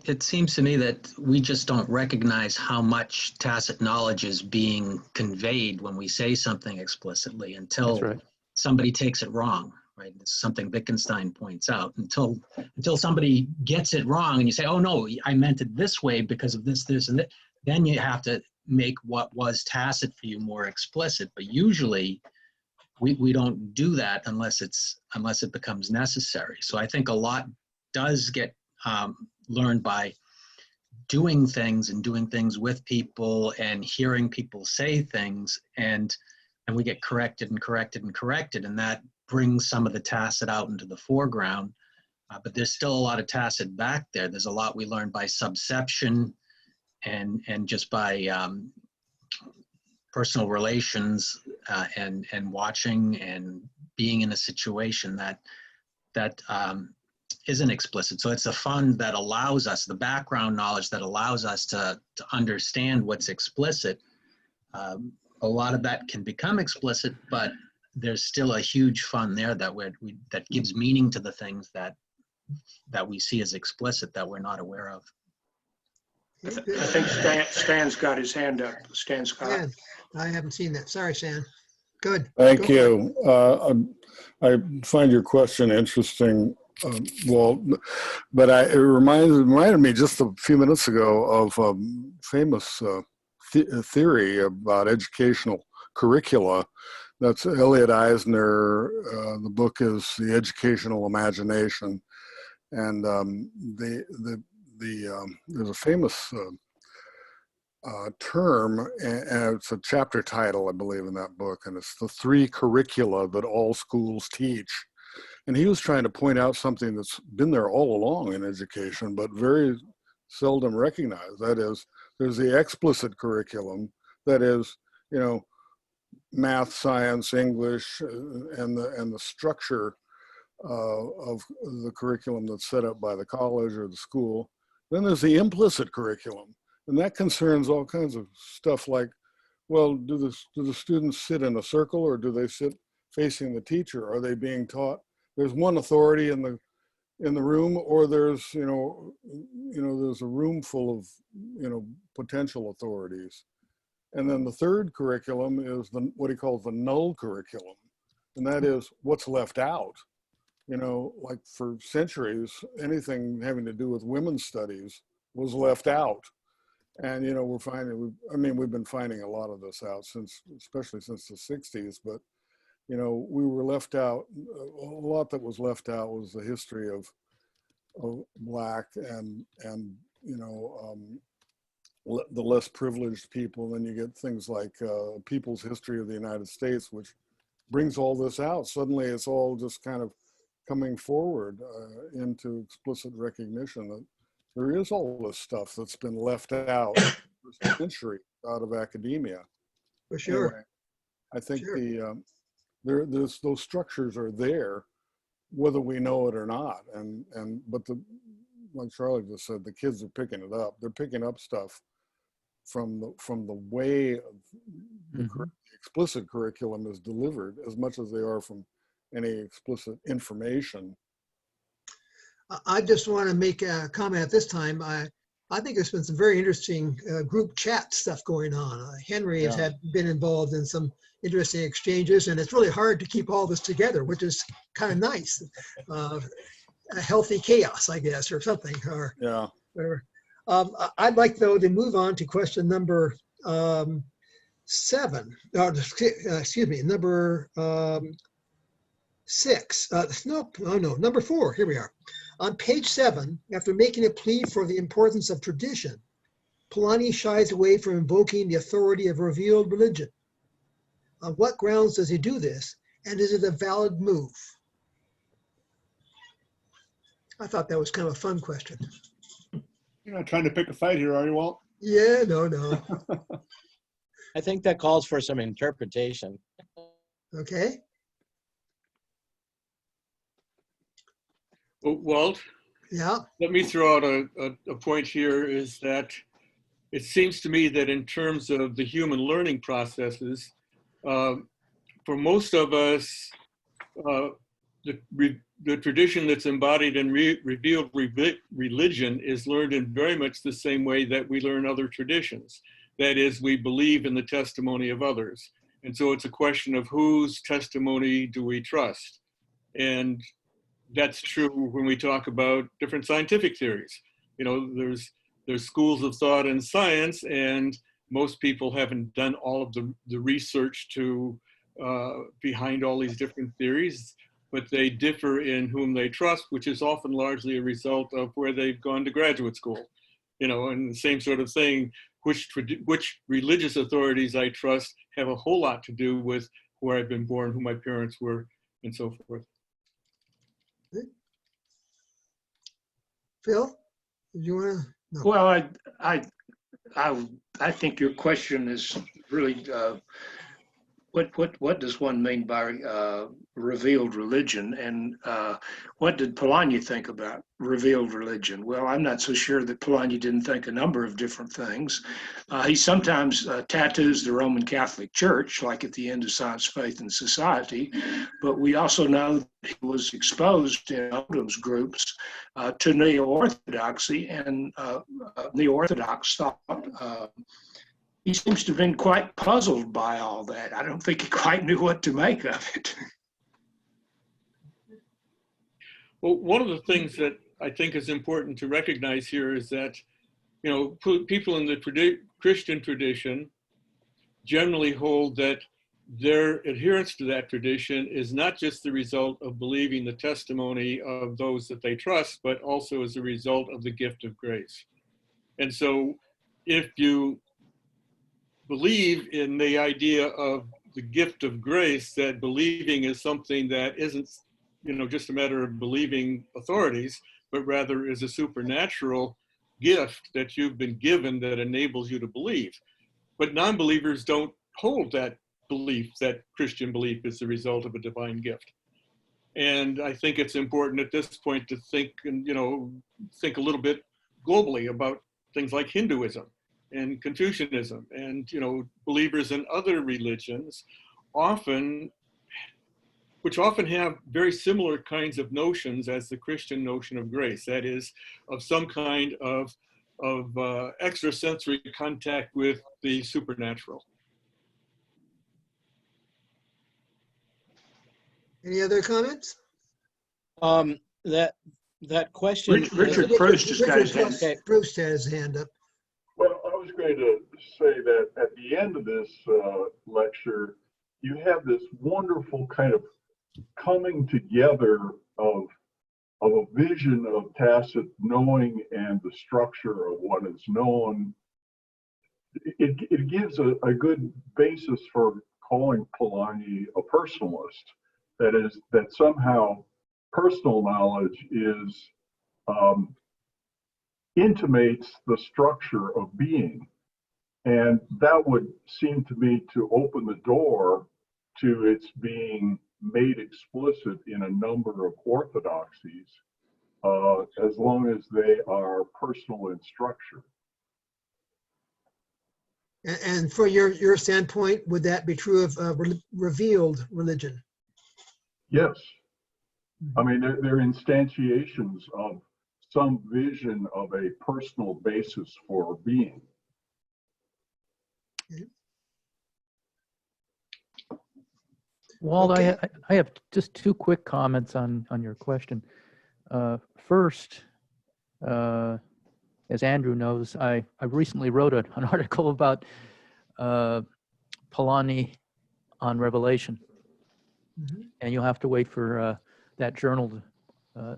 It seems to me that we just don't recognize how much tacit knowledge is being conveyed when we say something explicitly until That's right. somebody takes it wrong, right? It's something Wittgenstein points out. Until somebody gets it wrong and you say, oh no, I meant it this way because of this, and that, then you have to make what was tacit for you more explicit. But usually we don't do that unless it becomes necessary. So I think a lot does get learned by doing things with people and hearing people say things, and we get corrected, and that brings some of the tacit out into the foreground. But there's still a lot of tacit back there. There's a lot we learn by subception and just by personal relations and watching and being in a situation that isn't explicit. So it's a fund that allows us, the background knowledge that allows us to understand what's explicit. A lot of that can become explicit, but there's still a huge fund there that gives meaning to the things that we see as explicit that we're not aware of. I think Stan's got his hand up. Stan Scott. Stan, I haven't seen that. Sorry, Stan. Good. Thank you. I find your question interesting, Walt, but it reminded me just a few minutes ago of a famous theory about educational curricula. That's Elliot Eisner. The book is The Educational Imagination, and there's a famous term, and it's a chapter title, I believe, in that book, and it's the 3 curricula that all schools teach. And he was trying to point out something that's been there all along in education, but very seldom recognized. That is, there's the explicit curriculum, that is, math, science, English, and the structure of the curriculum that's set up by the college or the school. Then there's the implicit curriculum, and that concerns all kinds of stuff like, well, do the students sit in a circle, or do they sit facing the teacher? Are they being taught? There's one authority in the room, or there's there's a room full of potential authorities. And then the third curriculum is what he calls the null curriculum, and that is what's left out. Like for centuries, anything having to do with women's studies was left out. And, we've been finding a lot of this out especially since the 60s, but, we were left out. A lot that was left out was the history of Black and the less privileged people. Then you get things like People's History of the United States, which brings all this out. Suddenly it's all just kind of coming forward into explicit recognition that there is all this stuff that's been left out for centuries out of academia. For sure. Anyway, I think those structures are there, whether we know it or not. But like Charlie just said, the kids are picking it up. They're picking up stuff from the way the explicit curriculum is delivered as much as they are from any explicit information. I just want to make a comment at this time. I think there's been some very interesting group chat stuff going on. Henry has been involved in some interesting exchanges, and it's really hard to keep all this together, which is kind of nice. A healthy chaos, I guess, or something. Or whatever. I'd like, though, to move on to question number 7, excuse me, number 6. Nope, oh no, number 4. Here we are. On page 7, after making a plea for the importance of tradition, Polanyi shies away from invoking the authority of revealed religion. On what grounds does he do this, and is it a valid move? I thought that was kind of a fun question. You're not trying to pick a fight here, are you, Walt? Yeah, no. I think that calls for some interpretation. Okay. Well, Walt, Yeah. let me throw out a point here is that it seems to me that in terms of the human learning processes, for most of us, the tradition that's embodied in revealed religion is learned in very much the same way that we learn other traditions. That is, we believe in the testimony of others. And so it's a question of whose testimony do we trust? And that's true when we talk about different scientific theories. You know, there's schools of thought in science, and most people haven't done all of the research to behind all these different theories, but they differ in whom they trust, which is often largely a result of where they've gone to graduate school. You know, and the same sort of thing, which religious authorities I trust have a whole lot to do with where I've been born, who my parents were, and so forth. Phil, did you want to? No. Well, I think your question is really what does one mean by revealed religion, and what did Polanyi think about revealed religion? Well, I'm not so sure that Polanyi didn't think a number of different things. He sometimes tattoos the Roman Catholic Church, like at the end of Science, Faith, and Society, but we also know that he was exposed in Odom's groups to neo-orthodoxy and neo-orthodox thought. He seems to have been quite puzzled by all that. I don't think he quite knew what to make of it. Well, one of the things that I think is important to recognize here is that, you know, people in the Christian tradition generally hold that their adherence to that tradition is not just the result of believing the testimony of those that they trust, but also as a result of the gift of grace. And so if you believe in the idea of the gift of grace, that believing is something that isn't, you know, just a matter of believing authorities, but rather is a supernatural gift that you've been given that enables you to believe. But non-believers don't hold that belief, that Christian belief is the result of a divine gift. And I think it's important at this point to think, and you know, think a little bit globally about things like Hinduism and Confucianism, and you know, believers in other religions which often have very similar kinds of notions as the Christian notion of grace, that is, of some kind of extrasensory contact with the supernatural. Any other comments? That question. Richard Proust has got his hand. Okay. Proust has his hand up. Well, I was going to say that at the end of this lecture, you have this wonderful kind of coming together of a vision of tacit knowing and the structure of what is known. It gives a good basis for calling Polanyi a personalist. That is, that somehow personal knowledge is intimates the structure of being. And that would seem to me to open the door to its being made explicit in a number of orthodoxies, as long as they are personal in structure. And for your standpoint, would that be true of revealed religion? Yes. I mean, they're instantiations of some vision of a personal basis for being. Walt, Okay. I have just two quick comments on your question. First, as Andrew knows, I recently wrote an article about Polanyi on Revelation. Mhm. And you'll have to wait for that journal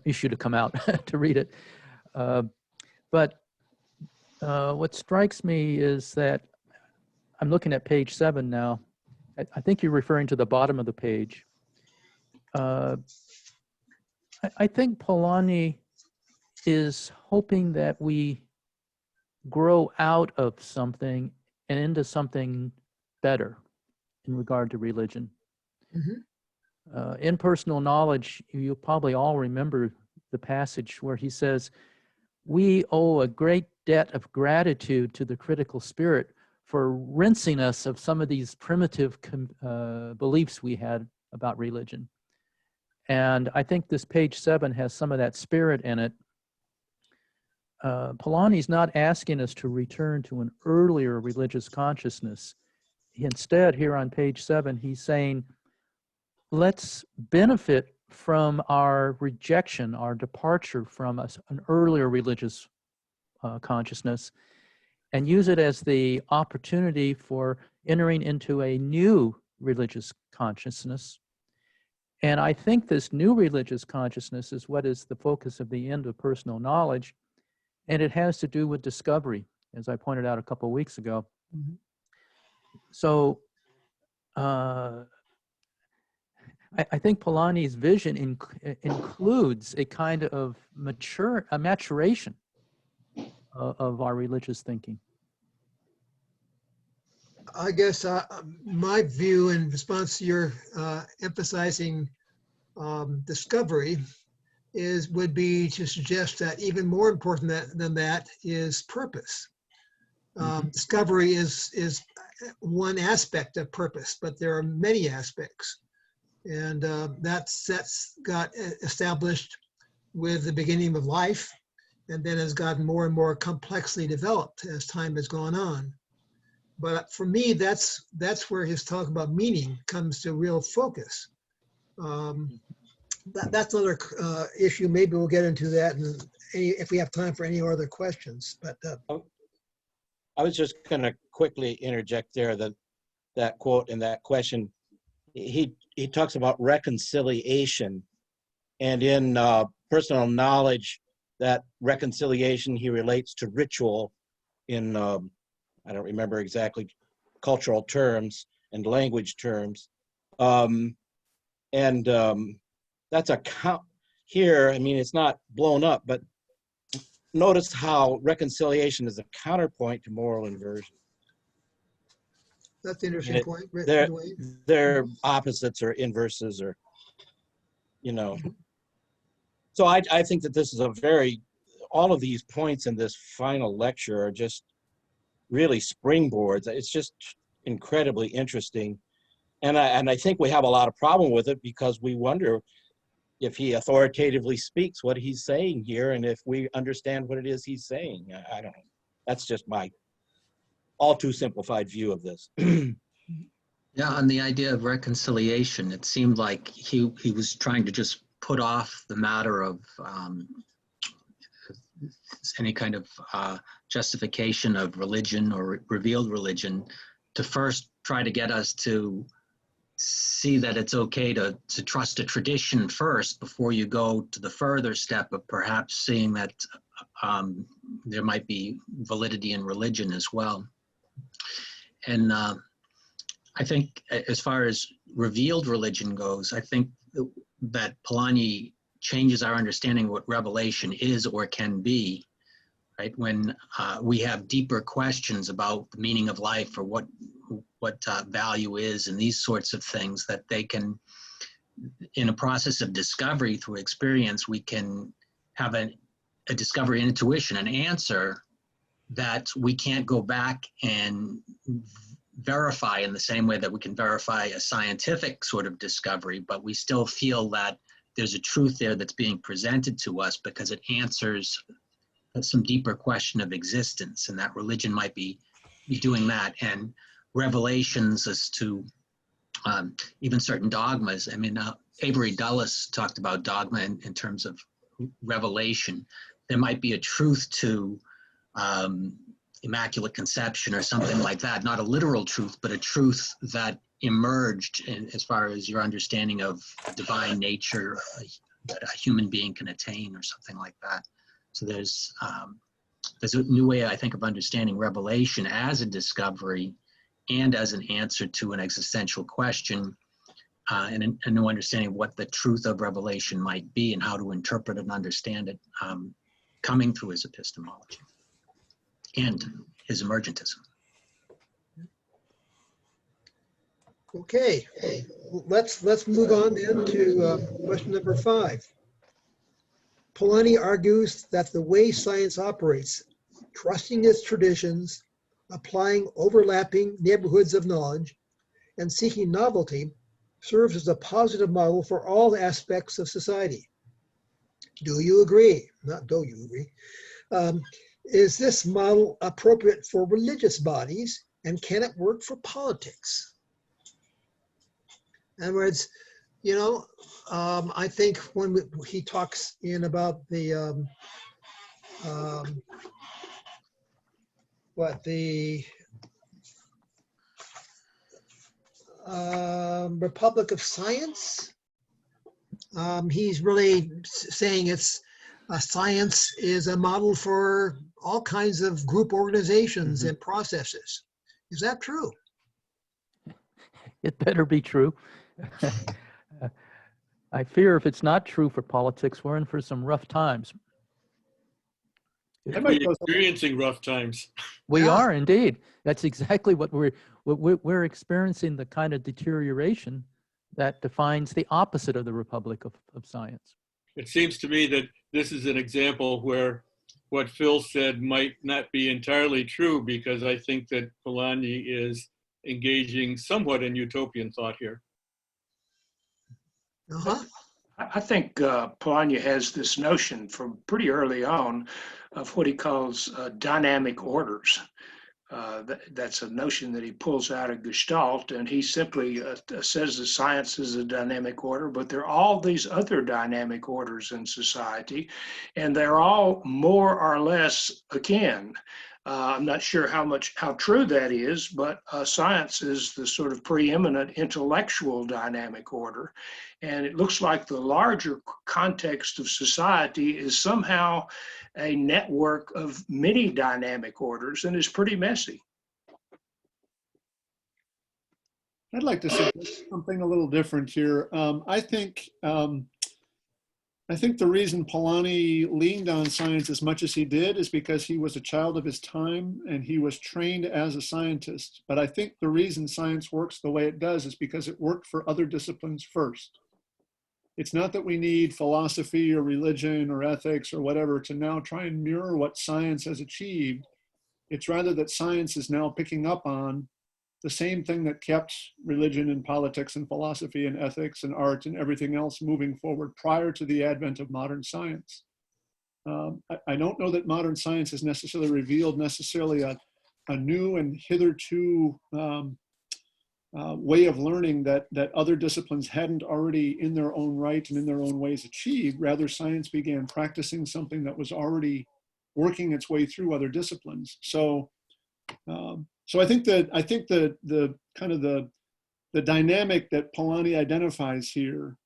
issue to come out to read it. But what strikes me is that I'm looking at page 7 now. I think you're referring to the bottom of the page. I think Polanyi is hoping that we grow out of something and into something better in regard to religion. Mhm. In Personal Knowledge, you'll probably all remember the passage where he says, we owe a great debt of gratitude to the critical spirit for rinsing us of some of these primitive beliefs we had about religion. And I think this page 7 has some of that spirit in it. Polanyi's not asking us to return to an earlier religious consciousness. Instead, here on page 7, he's saying, let's benefit from our rejection, our departure from an earlier religious consciousness, and use it as the opportunity for entering into a new religious consciousness. And I think this new religious consciousness is what is the focus of the end of Personal Knowledge, and it has to do with discovery, as I pointed out a couple of weeks ago. Mhm. So I think Polanyi's vision includes a kind of maturation of our religious thinking. I guess my view in response to your emphasizing discovery would be to suggest that even more important than that is purpose. Discovery is one aspect of purpose, but there are many aspects, and that's got established with the beginning of life, and then has gotten more and more complexly developed as time has gone on. But for me, that's where his talk about meaning comes to real focus. That's another issue. Maybe we'll get into that if we have time for any other questions. But I was just going to quickly interject there that quote and that question. He talks about reconciliation, and in Personal Knowledge, that reconciliation he relates to ritual in I don't remember exactly cultural terms and language terms, and that's a count here. I mean, it's not blown up, but notice how reconciliation is a counterpoint to moral inversion. that's an interesting point. They're opposites or inverses, or So I think that this is all of these points in this final lecture are just really springboards. It's just incredibly interesting. And I think we have a lot of problem with it because we wonder if he authoritatively speaks what he's saying here and if we understand what it is he's saying. I don't know. That's just my all too simplified view of this. Yeah, on the idea of reconciliation, it seemed like he was trying to just put off the matter of any kind of justification of religion or revealed religion to first try to get us to see that it's okay to trust a tradition first before you go to the further step of perhaps seeing that there might be validity in religion as well. And I think as far as revealed religion goes, I think that Polanyi changes our understanding of what revelation is or can be, right? When we have deeper questions about the meaning of life or what value is and these sorts of things, that they can, in a process of discovery through experience, we can have a discovery, an intuition, an answer that we can't go back and verify in the same way that we can verify a scientific sort of discovery, but we still feel that there's a truth there that's being presented to us because it answers some deeper question of existence, and that religion might be doing that. And revelations as to even certain dogmas. I mean, Avery Dulles talked about dogma in terms of revelation. There might be a truth to Immaculate Conception or something like that. Not a literal truth, but a truth that emerged as far as your understanding of divine nature that a human being can attain or something like that. So there's a new way, I think, of understanding revelation as a discovery and as an answer to an existential question, and a new understanding of what the truth of revelation might be and how to interpret and understand it, coming through his epistemology and his emergentism. Okay, let's move on then to question number 5. Polanyi argues that the way science operates, trusting its traditions, applying overlapping neighborhoods of knowledge, and seeking novelty, serves as a positive model for all aspects of society. Do you agree? Not do you agree. Is this model appropriate for religious bodies, and can it work for politics? In other words, you know, I think when he talks in about the Republic of Science, he's really saying it's science is a model for all kinds of group organizations and processes. Is that true? It better be true. I fear if it's not true for politics, we're in for some rough times. We're experiencing rough times. We are indeed. That's exactly what we're experiencing, the kind of deterioration that defines the opposite of the Republic of Science. It seems to me that this is an example where what Phil said might not be entirely true, because I think that Polanyi is engaging somewhat in utopian thought here. I think Polanyi has this notion from pretty early on of what he calls dynamic orders. That's a notion that he pulls out of Gestalt, and he simply says that science is a dynamic order, but there are all these other dynamic orders in society, and they're all more or less akin. I'm not sure how true that is, but science is the sort of preeminent intellectual dynamic order. And it looks like the larger context of society is somehow a network of many dynamic orders and is pretty messy. I'd like to suggest something a little different here. I think the reason Polanyi leaned on science as much as he did is because he was a child of his time and he was trained as a scientist. But I think the reason science works the way it does is because it worked for other disciplines first. It's not that we need philosophy or religion or ethics or whatever to now try and mirror what science has achieved. It's rather that science is now picking up on the same thing that kept religion and politics and philosophy and ethics and art and everything else moving forward prior to the advent of modern science. I don't know that modern science has necessarily revealed a new and hitherto way of learning that other disciplines hadn't already in their own right and in their own ways achieved. Rather, science began practicing something that was already working its way through other disciplines. So I think the kind of the dynamic that Polanyi identifies here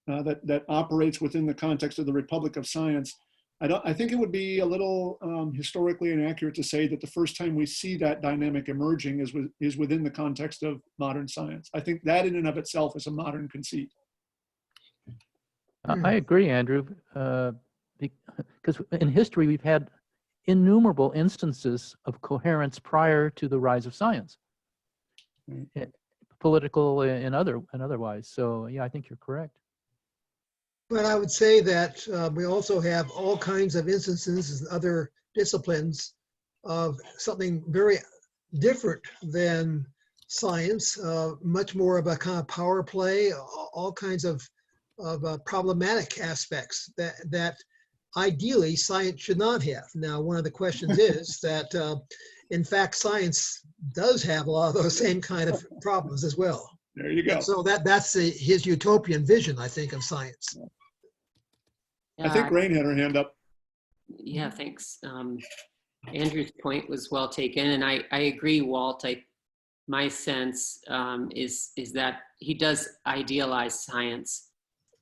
that operates within the context of the Republic of Science, I think it would be a little historically inaccurate to say that the first time we see that dynamic emerging is within the context of modern science. I think that in and of itself is a modern conceit. I agree, Andrew, because in history we've had innumerable instances of coherence prior to the rise of science, political and otherwise. So yeah, I think you're correct. But I would say that we also have all kinds of instances in other disciplines of something very different than science, much more of a kind of power play, all kinds of problematic aspects that ideally science should not have. Now, one of the questions is that, in fact, science does have a lot of those same kind of problems as well. There you go. And so that's his utopian vision, I think, of science. I think Rain had her hand up. Yeah, thanks. Andrew's point was well taken, and I agree, Walt. My sense is that he does idealize science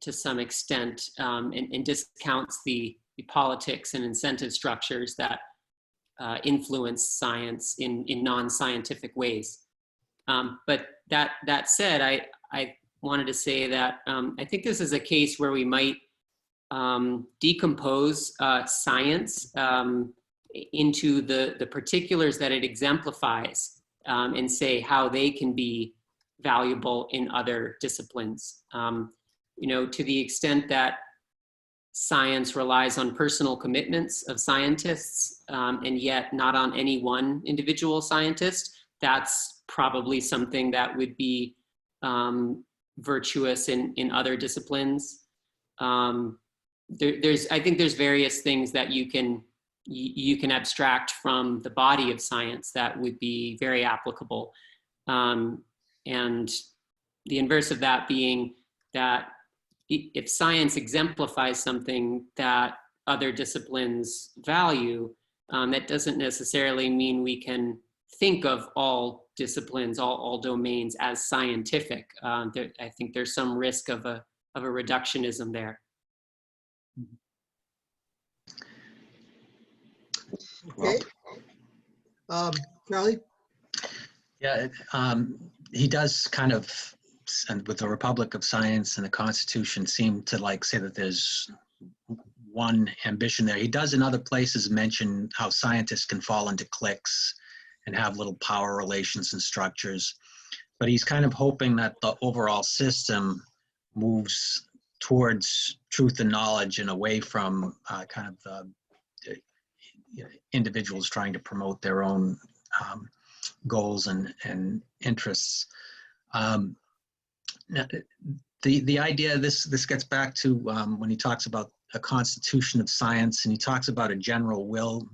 to some extent, and discounts the politics and incentive structures that influence science in non-scientific ways. But that said, I wanted to say that I think this is a case where we might decompose science into the particulars that it exemplifies, and say how they can be valuable in other disciplines. To the extent that science relies on personal commitments of scientists, and yet not on any one individual scientist, that's probably something that would be virtuous in other disciplines. I think there's various things that you can abstract from the body of science that would be very applicable. And the inverse of that being that if science exemplifies something that other disciplines value, that doesn't necessarily mean we can think of all disciplines, all domains as scientific. I think there's some risk of a reductionism there. Okay. Charlie? Yeah, he does kind of, and with the Republic of Science and the Constitution, seem to like say that there's one ambition there. He does in other places mention how scientists can fall into cliques and have little power relations and structures, but he's kind of hoping that the overall system moves towards truth and knowledge and away from kind of individuals trying to promote their own goals and interests. The idea, this gets back to when he talks about a constitution of science, and he talks about a general will,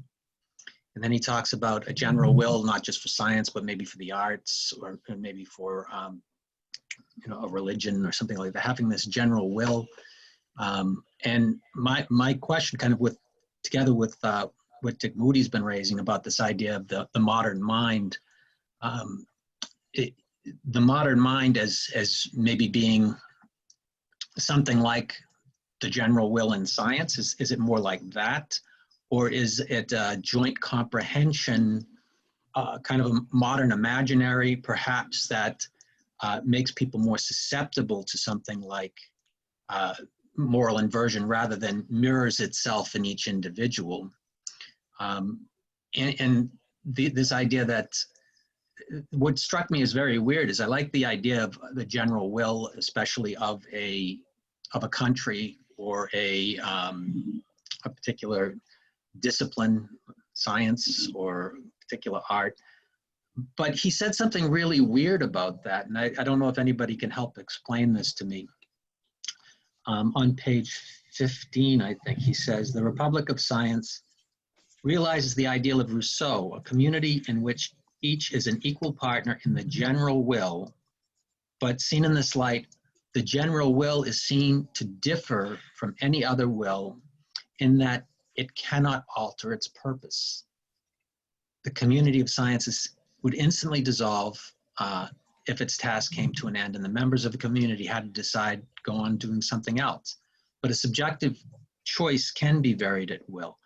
and then he talks about a general will not just for science but maybe for the arts, or maybe for a religion or something like that, having this general will. And my question, kind of together with what Dick Moody's been raising about this idea of the modern mind, the modern mind as maybe being something like the general will in science. Is it more like that? Or is it a joint comprehension, kind of a modern imaginary, perhaps, that makes people more susceptible to something like moral inversion rather than mirrors itself in each individual? This idea that what struck me as very weird is I like the idea of the general will, especially of a country or a particular discipline, science or particular art. But he said something really weird about that, and I don't know if anybody can help explain this to me. On page 15, I think he says, the Republic of Science realizes the ideal of Rousseau, a community in which each is an equal partner in the general will, but seen in this light, the general will is seen to differ from any other will in that it cannot alter its purpose. The community of sciences would instantly dissolve if its task came to an end and the members of the community had to decide, go on doing something else. But a subjective choice can be varied at will.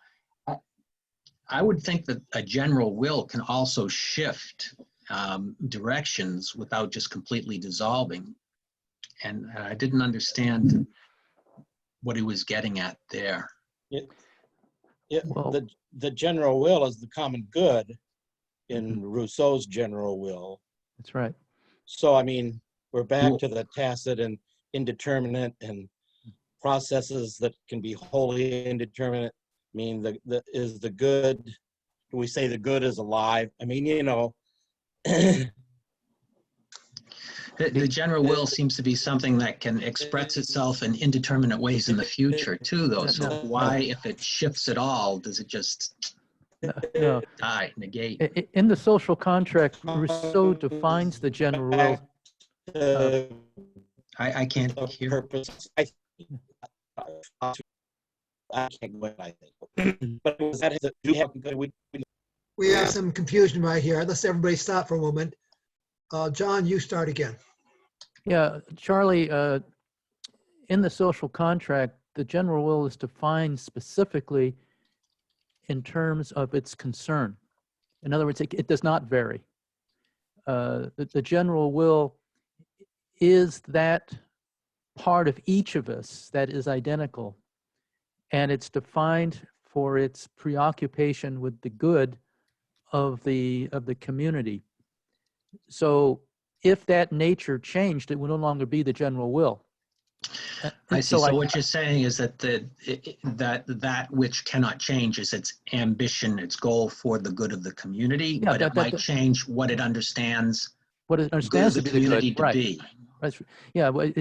I would think that a general will can also shift directions without just completely dissolving. And I didn't understand what he was getting at there. Well, the general will is the common good in Rousseau's general will. That's right. So, I mean, we're back to the tacit and indeterminate and processes that can be wholly indeterminate. I mean, is the good, do we say the good is alive? I mean, you know. The general will seems to be something that can express itself in indeterminate ways in the future too, though. So why, if it shifts at all, does it just die, negate? In the social contract, Rousseau defines the general will. I can't hear. I can't go ahead, I think. But was that, do we have, We have some confusion right here. Let's everybody stop for a moment. John, you start again. Yeah, Charlie, in the social contract, the general will is defined specifically in terms of its concern. In other words, it does not vary. The general will is that part of each of us that is identical, and it's defined for its preoccupation with the good of the community. So if that nature changed, it would no longer be the general will. I see. So what you're saying is that that which cannot change is its ambition, its goal for the good of the community, Yeah, but it might change what it understands. What it understands the good of the community to be. Right. Yeah. Well,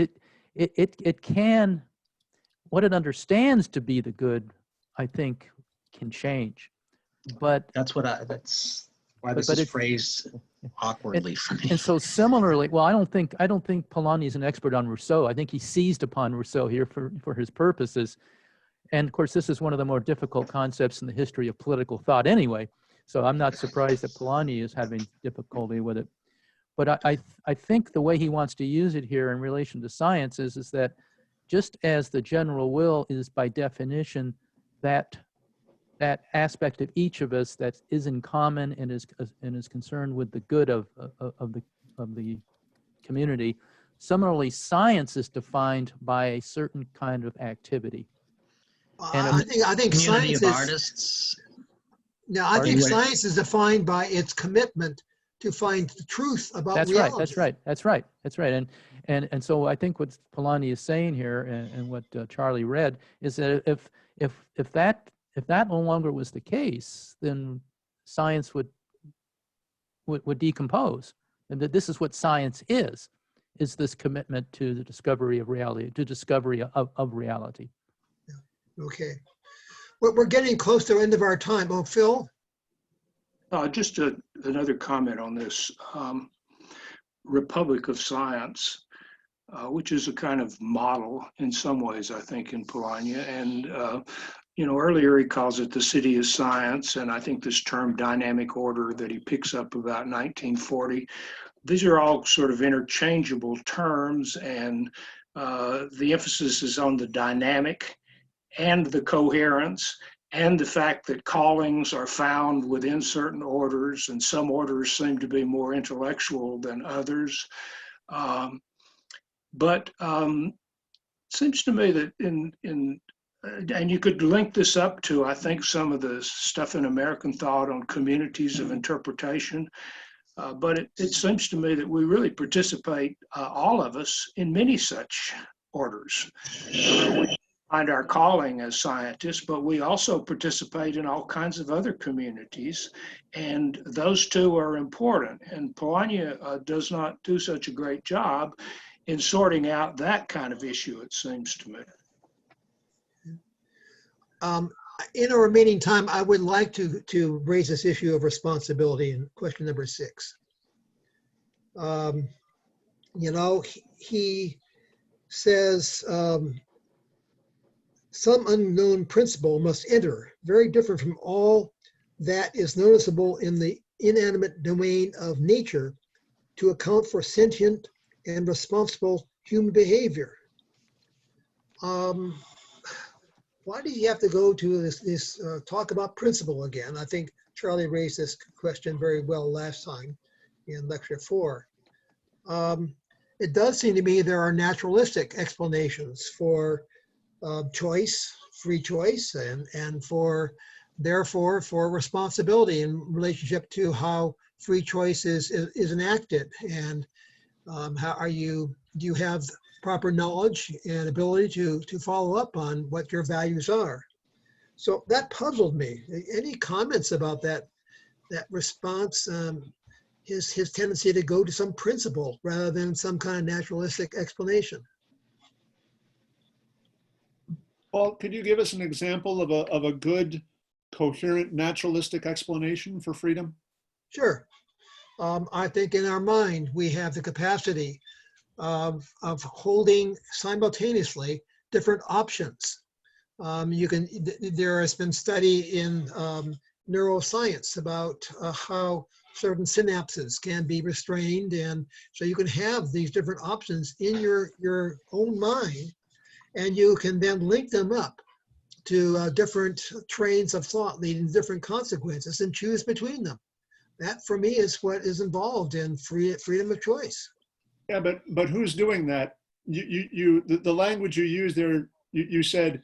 it can. What it understands to be the good, I think, can change. But that's why this is phrased awkwardly for me. And so similarly, well, I don't think Polanyi is an expert on Rousseau. I think he seized upon Rousseau here for his purposes. And of course, this is one of the more difficult concepts in the history of political thought anyway. So I'm not surprised that Polanyi is having difficulty with it. But I think the way he wants to use it here in relation to science is that just as the general will is by definition that aspect of each of us that is in common and is concerned with the good of the community. Similarly, science is defined by a certain kind of activity. And I think science is artists. No, I think science is defined by its commitment to find the truth about reality. That's right. And so I think what Polanyi is saying here, and what Charlie read, is that if that no longer was the case, then science would decompose, and that this is what science is this commitment to the discovery of reality, to discovery of reality. Yeah. Okay. We're getting close to the end of our time. Oh, Phil? Just another comment on this. Republic of Science, which is a kind of model in some ways, I think, in Polanyi. And earlier he calls it the city of science, and I think this term dynamic order that he picks up about 1940, these are all sort of interchangeable terms, and the emphasis is on the dynamic and the coherence and the fact that callings are found within certain orders, and some orders seem to be more intellectual than others. But it seems to me that and you could link this up to, I think, some of the stuff in American thought on communities of interpretation. But it seems to me that we really participate, all of us, in many such orders. We find our calling as scientists, but we also participate in all kinds of other communities, and those two are important. And Polanyi does not do such a great job in sorting out that kind of issue, it seems to me. In our remaining time, I would like to raise this issue of responsibility in question number 6. He says some unknown principle must enter, very different from all that is noticeable in the inanimate domain of nature, to account for sentient and responsible human behavior. Why do you have to go to this talk about principle again? I think Charlie raised this question very well last time in lecture 4. It does seem to me there are naturalistic explanations for choice, free choice, and therefore for responsibility in relationship to how free choice is enacted. And do you have proper knowledge and ability to follow up on what your values are? So that puzzled me. Any comments about that response, his tendency to go to some principle rather than some kind of naturalistic explanation? Paul, could you give us an example of a good, coherent, naturalistic explanation for freedom? Sure. I think in our mind, we have the capacity of holding simultaneously different options. There has been study in neuroscience about how certain synapses can be restrained. And so you can have these different options in your own mind, and you can then link them up to different trains of thought leading to different consequences and choose between them. That, for me, is what is involved in freedom of choice. Yeah, but who's doing that? The language you use there, you said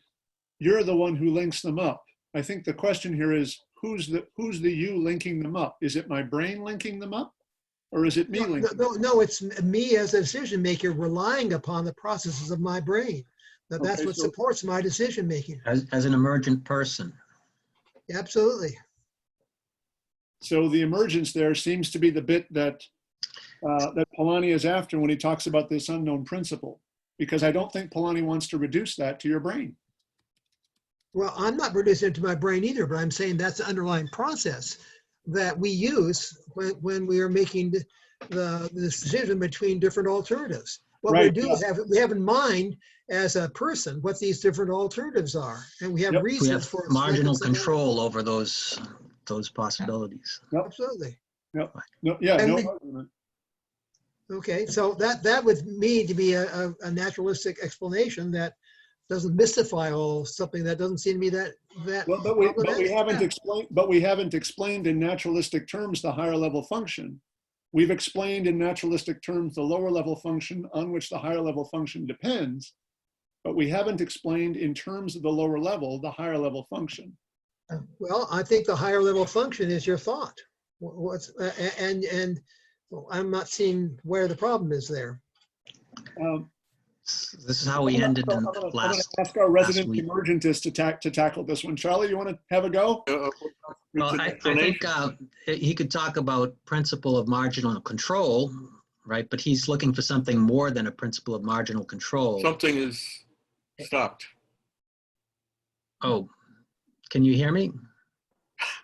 you're the one who links them up. I think the question here is who's the you linking them up? Is it my brain linking them up, or is it me linking? No, it's me as a decision maker relying upon the processes of my brain. That's what supports my decision making. As an emergent person. Absolutely. So the emergence there seems to be the bit that that Polanyi is after when he talks about this unknown principle, because I don't think Polanyi wants to reduce that to your brain. Well, I'm not reducing it to my brain either, but I'm saying that's the underlying process that we use when we are making the decision between different alternatives. What we do is we have in mind as a person what these different alternatives are, and we have reasons for marginal control over those possibilities. Absolutely. No argument. Okay, so that would me to be a naturalistic explanation that doesn't mystify all something that doesn't seem to be that well, but we haven't explained in naturalistic terms the higher level function. We've explained in naturalistic terms the lower level function on which the higher level function depends, but we haven't explained in terms of the lower level the higher level function. Well, I think the higher level function is your thought. And I'm not seeing where the problem is there. This is how we ended in last. I'm going to ask our resident emergentist to tackle this one. Charlie, you want to have a go? Well, I think he could talk about principle of marginal control, right? But he's looking for something more than a principle of marginal control. Something is stopped. Oh, can you hear me?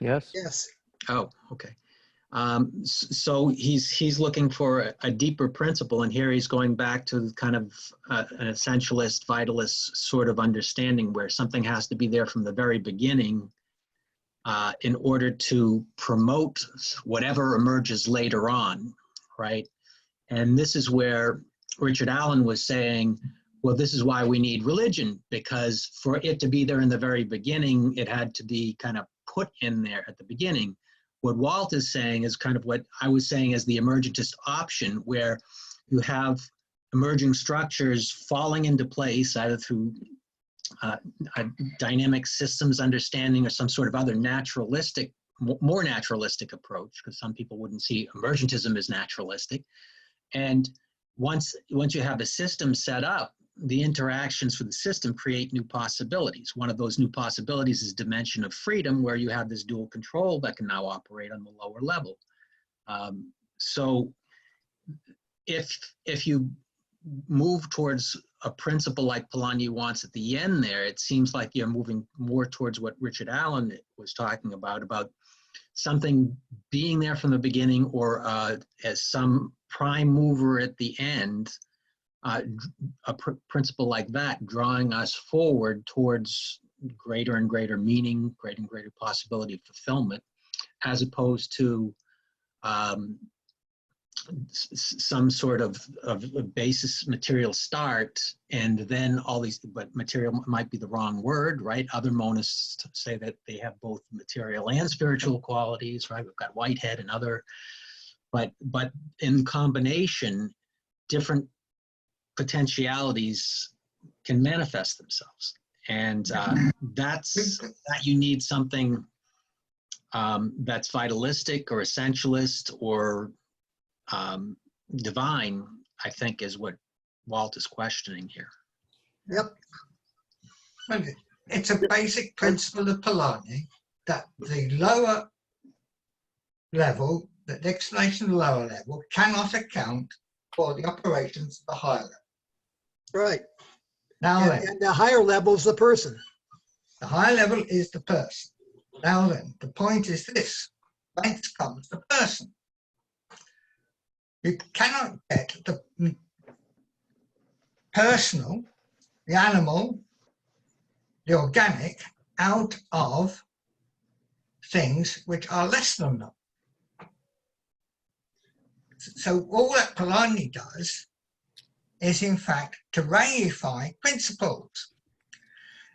Yes. Yes. Oh, okay. So he's looking for a deeper principle, and here he's going back to kind of an essentialist, vitalist sort of understanding where something has to be there from the very beginning in order to promote whatever emerges later on, right? And this is where Richard Allen was saying, well, this is why we need religion, because for it to be there in the very beginning, it had to be kind of put in there at the beginning. What Walt is saying is kind of what I was saying as the emergentist option, where you have emerging structures falling into place either through a dynamic systems understanding or some sort of other naturalistic, more naturalistic approach, because some people wouldn't see emergentism as naturalistic. And once you have a system set up, the interactions for the system create new possibilities. One of those new possibilities is dimension of freedom, where you have this dual control that can now operate on the lower level. So if you move towards a principle like Polanyi wants at the end there, it seems like you're moving more towards what Richard Allen was talking about something being there from the beginning, or as some prime mover at the end, a principle like that drawing us forward towards greater and greater meaning, greater and greater possibility of fulfillment, as opposed to some sort of basis material start, and then all these, but material might be the wrong word, right? Other monists say that they have both material and spiritual qualities, right? We've got Whitehead and other, but in combination, different potentialities can manifest themselves. And that you need something that's vitalistic or essentialist or divine, I think, is what Walt is questioning here. Yep. It's a basic principle of Polanyi that the lower level, that the explanation of the lower level cannot account for the operations of the higher level. Right. Now and the higher level is the person. The higher level is the person. Now then, the point is this: whence comes the person? You cannot get the personal, the animal, the organic out of things which are less than them. So all that Polanyi does is in fact to reify principles.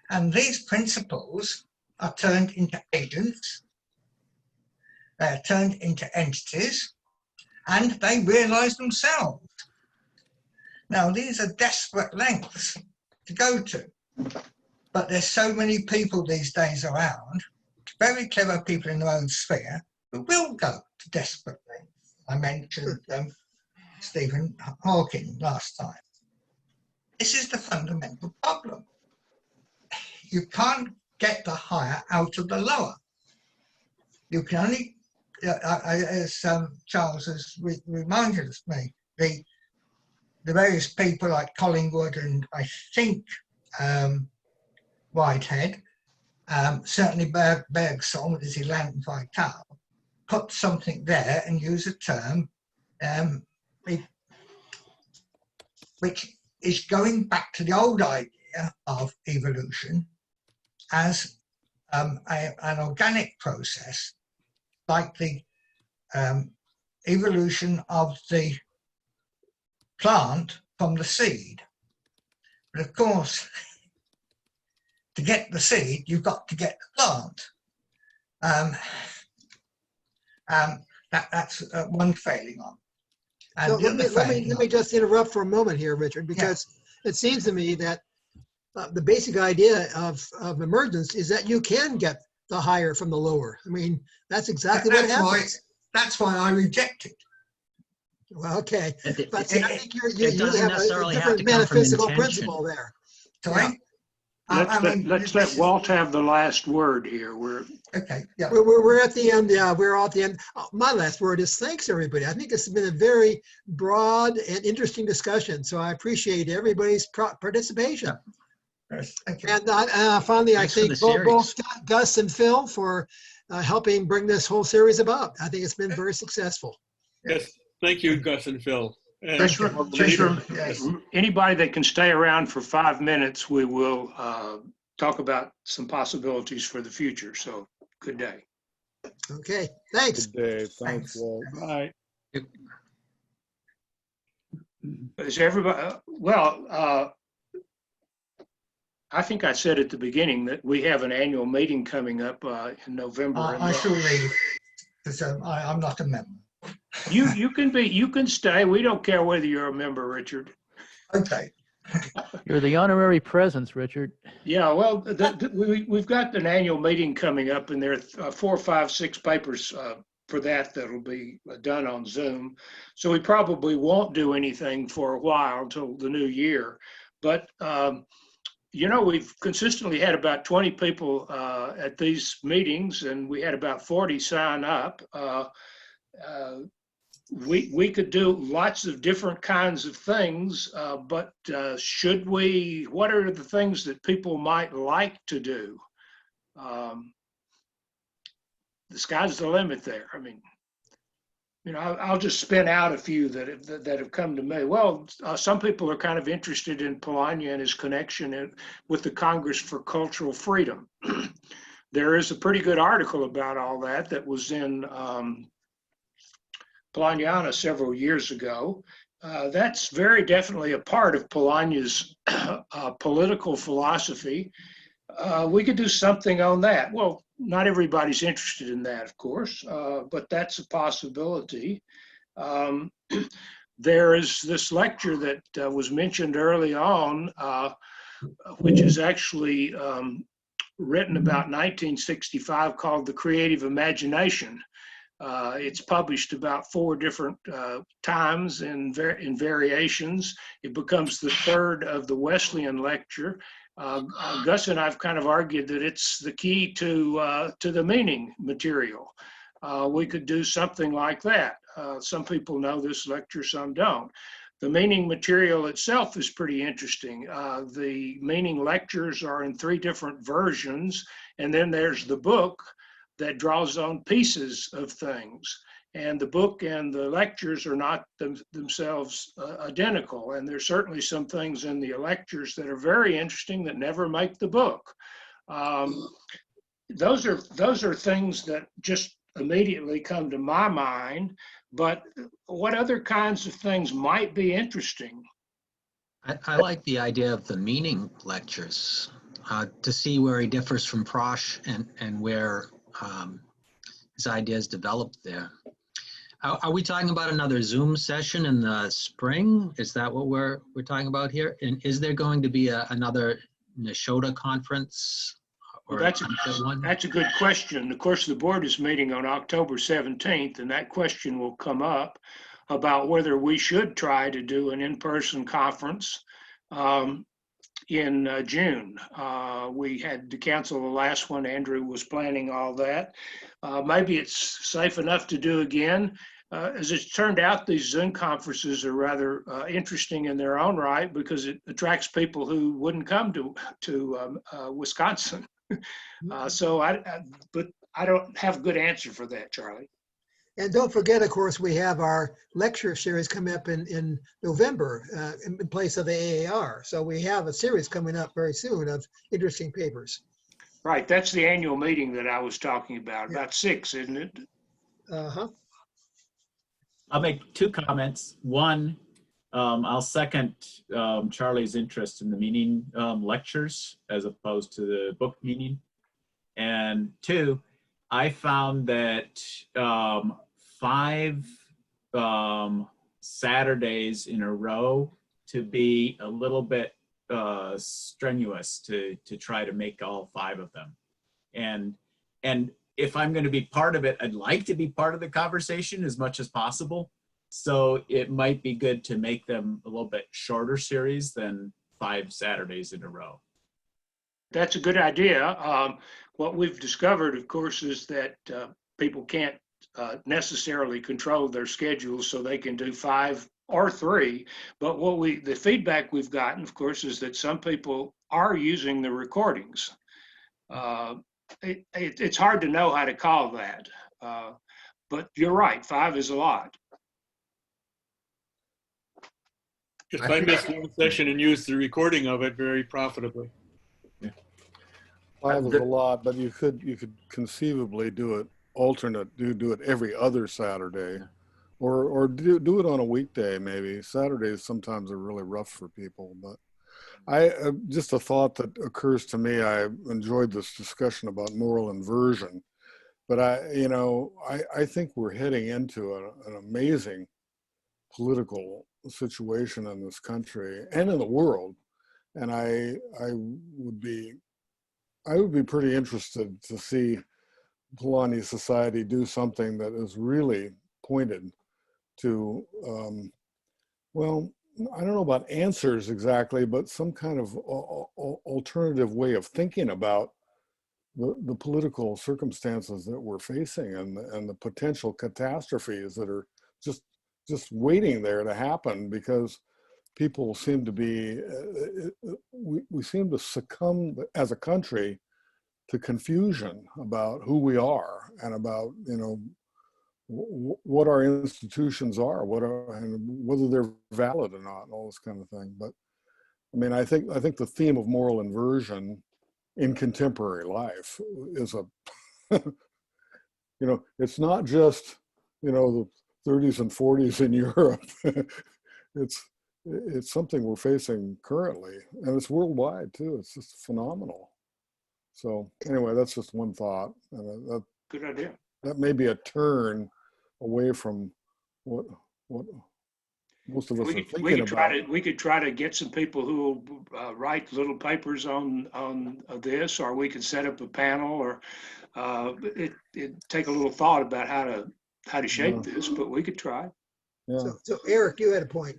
And these principles are turned into agents, they're turned into entities, and they realize themselves. Now, these are desperate lengths to go to, but there's so many people these days around, very clever people in their own sphere, who will go to desperate lengths. I mentioned Stephen Hawking last time. This is the fundamental problem. You can't get the higher out of the lower. You can only, as Charles has reminded me, the various people like Collingwood and I think Whitehead, certainly Bergson with his Elan Vital, put something there and use a term which is going back to the old idea of evolution as an organic process, like the evolution of the plant from the seed. But of course, to get the seed, you've got to get the plant. That's one failing on. So let me just interrupt for a moment here, Richard, because it seems to me that the basic idea of emergence is that you can get the higher from the lower. I mean, that's exactly what happens. That's why I reject it. Well, okay, but see, I think you doesn't have necessarily a have different to come from metaphysical intention. principle there. Sorry? Let's let Walt have the last word here. Okay. Yeah. We're at the end. Yeah, we're at the end. My last word is thanks, everybody. I think it's been a very broad and interesting discussion. So I appreciate everybody's participation. Yes, thank you. And finally, Thanks I for think the both Gus and Phil for helping bring this whole series about. I think it's been very successful. Yes, thank you, Gus and Phil. And Yes. Anybody that can stay around for 5 minutes, we will talk about some possibilities for the future. So good day. Okay, thanks. Good day. Thanks, Walt. Bye. Is everybody, I think I said at the beginning that we have an annual meeting coming up in November. I shall leave because I'm not a member. You can stay. We don't care whether you're a member, Richard. Okay. You're the honorary presence, Richard. Yeah, well, we've got an annual meeting coming up, and there are 4, 5, 6 papers for that'll be done on Zoom. So we probably won't do anything for a while until the new year. But we've consistently had about 20 people at these meetings, and we had about 40 sign up. We could do lots of different kinds of things, but what are the things that people might like to do? The sky's the limit there. I mean, I'll just spin out a few that have come to me. Well, some people are kind of interested in Polanyi and his connection with the Congress for Cultural Freedom. There is a pretty good article about all that was in Polanyana several years ago. That's very definitely a part of Polanyi's political philosophy. We could do something on that. Well, not everybody's interested in that, of course, but that's a possibility. There is this lecture that was mentioned early on, which is actually written about 1965, called The Creative Imagination. It's published about 4 different times in variations. It becomes the 3rd of the Wesleyan lecture. Gus and I've kind of argued that it's the key to the meaning material. We could do something like that. Some people know this lecture, some don't. The meaning material itself is pretty interesting. The meaning lectures are in 3 different versions, and then there's the book that draws on pieces of things. And the book and the lectures are not themselves identical. And there's certainly some things in the lectures that are very interesting that never make the book. those are things that just immediately come to my mind. But what other kinds of things might be interesting? I like the idea of the meaning lectures to see where he differs from Prosh and where his ideas developed there. Are we talking about another Zoom session in the spring? Is that what we're talking about here? And is there going to be another Neshota conference? Well, that's a good question. Of course, the board is meeting on October 17th, and that question will come up about whether we should try to do an in-person conference in June. We had to cancel the last one. Andrew was planning all that. Maybe it's safe enough to do again. As it's turned out, these Zoom conferences are rather interesting in their own right because it attracts people who wouldn't come to Wisconsin. But I don't have a good answer for that, Charlie. And don't forget, of course, we have our lecture series coming up in November in place of the AAR. So we have a series coming up very soon of interesting papers. Right, that's the annual meeting that I was talking about, about 6, isn't it? Uh-huh. I'll make 2 comments. One, I'll second Charlie's interest in the meaning lectures as opposed to the book meaning. And 2, I found that 5 Saturdays in a row to be a little bit strenuous to try to make all 5 of them. And if I'm going to be part of it, I'd like to be part of the conversation as much as possible. So it might be good to make them a little bit shorter series than 5 Saturdays in a row. That's a good idea. What we've discovered, of course, is that people can't necessarily control their schedules, so they can do 5 or 3. But the feedback we've gotten, of course, is that some people are using the recordings. It's hard to know how to call that, but you're right, 5 is a lot. If I missed one session and used the recording of it very profitably. 5 is a lot, but you could conceivably do it do it every other Saturday, or do it on a weekday maybe. Saturdays sometimes are really rough for people, but just a thought that occurs to me. I enjoyed this discussion about moral inversion, but I think we're heading into an amazing political situation in this country and in the world, and I would be pretty interested to see Polanyi Society do something that is really pointed to, well, I don't know about answers exactly, but some kind of alternative way of thinking about the political circumstances that we're facing and the potential catastrophes that are just waiting there to happen, because people seem to be, we seem to succumb as a country to confusion about who we are and about, what our institutions are, and whether they're valid or not, and all this kind of thing. But I mean, I think the theme of moral inversion in contemporary life is it's not just, the 30s and 40s in Europe. It's something we're facing currently, and it's worldwide too. It's just phenomenal. So anyway, that's just one thought. And good idea. That may be a turn away from what most of us are thinking about. We could try to get some people who will write little papers on this, or we could set up a panel, or it take a little thought about how to shape this, but we could try. Yeah. So Eric, you had a point.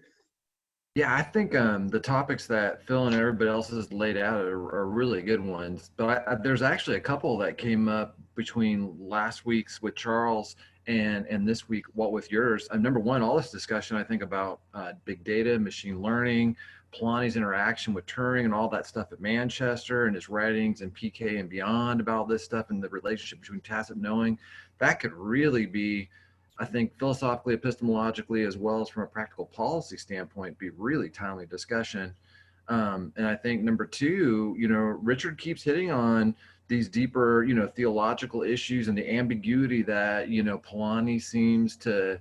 Yeah, I think the topics that Phil and everybody else has laid out are really good ones. But there's actually a couple that came up between last week's with Charles and this week, what with yours. Number one, all this discussion, I think, about big data, machine learning, Polanyi's interaction with Turing and all that stuff at Manchester, and his writings and PK and beyond about this stuff and the relationship between tacit knowing, that could really be, I think, philosophically, epistemologically, as well as from a practical policy standpoint, be really timely discussion. And I think number two, Richard keeps hitting on these deeper, theological issues and the ambiguity that, Polanyi seems to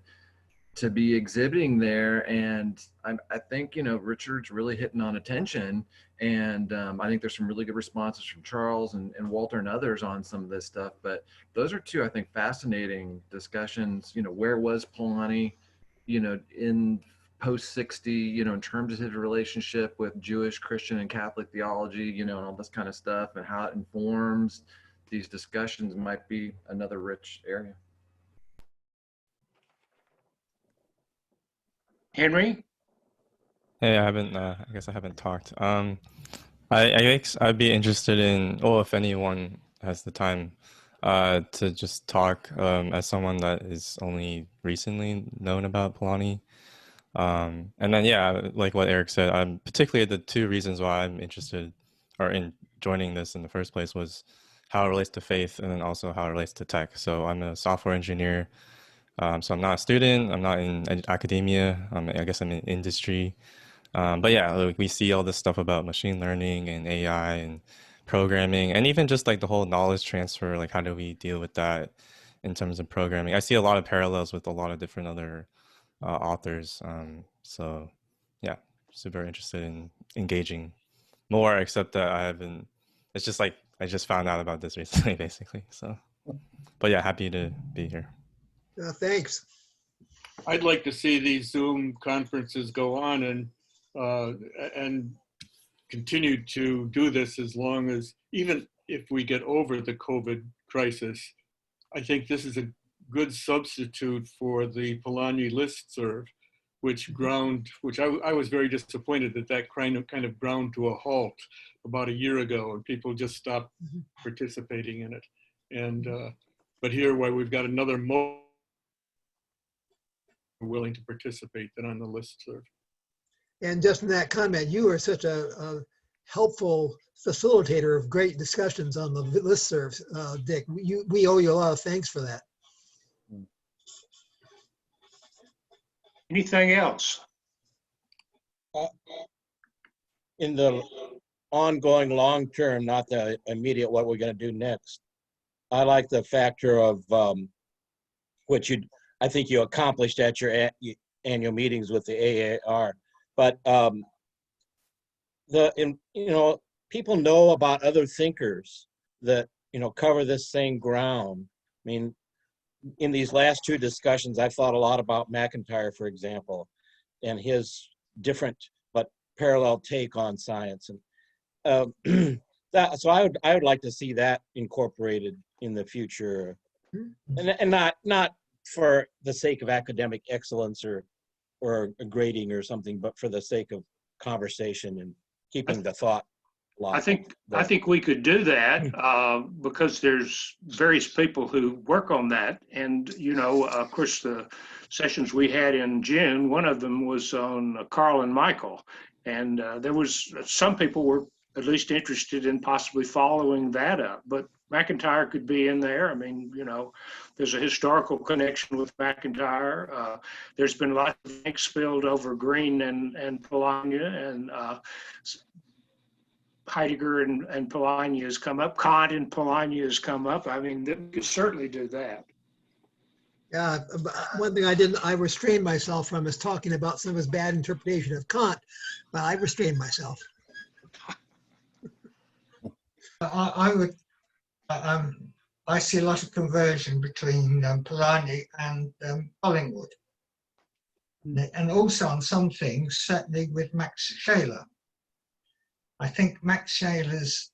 be exhibiting there. And I think, Richard's really hitting on attention. And I think there's some really good responses from Charles and Walter and others on some of this stuff. But those are two, I think, fascinating discussions. Where was Polanyi, in post 60, in terms of his relationship with Jewish, Christian, and Catholic theology, and all this kind of stuff, and how it informs these discussions might be another rich area. Henry? Hey, I guess I haven't talked. I guess I'd be interested in, well, if anyone has the time, to just talk, as someone that is only recently known about Polanyi. And then, yeah, like what Eric said, particularly the two reasons why I'm interested or in joining this in the first place was how it relates to faith and then also how it relates to tech. So I'm a software engineer. So I'm not a student, I'm not in academia, I guess I'm in industry. But yeah, like we see all this stuff about machine learning and AI and programming, and even just like the whole knowledge transfer, like how do we deal with that in terms of programming? I see a lot of parallels with a lot of different other authors. So yeah, super interested in engaging more, except that it's just like, I just found out about this recently, basically. So, but yeah, happy to be here. Thanks. I'd like to see these Zoom conferences go on and continue to do this as long as, even if we get over the COVID crisis. I think this is a good substitute for the Polanyi listserv, which I was very disappointed that kind of ground to a halt about a year ago, and people just stopped participating in it. And but here, where we've got another willing to participate than on the listserv. And just in that comment, you are such a helpful facilitator of great discussions on the listservs, Dick. We owe you a lot of thanks for that. Anything else? In the ongoing long term, not the immediate what we're going to do next, I like the factor of which I think you accomplished at your annual meetings with the AAR. But people know about other thinkers that cover this same ground. I mean, in these last two discussions, I've thought a lot about McIntyre, for example, and his different but parallel take on science. And so I would like to see that incorporated in the future, and not for the sake of academic excellence or grading or something, but for the sake of conversation and keeping the thought alive. I think we could do that because there's various people who work on that. And, of course, the sessions we had in June, one of them was on Carl and Michael. And there was some people were at least interested in possibly following that up. But McIntyre could be in there. I mean, there's a historical connection with McIntyre. There's been lots of ink spilled over Green and Polanyi, and Heidegger and Polanyi has come up. Kant and Polanyi has come up. I mean, we could certainly do that. Yeah, one thing I restrained myself from is talking about some of his bad interpretation of Kant, but I restrained myself. I see a lot of conversion between Polanyi and Collingwood. And also on some things, certainly with Max Scheler. I think Max Scheler's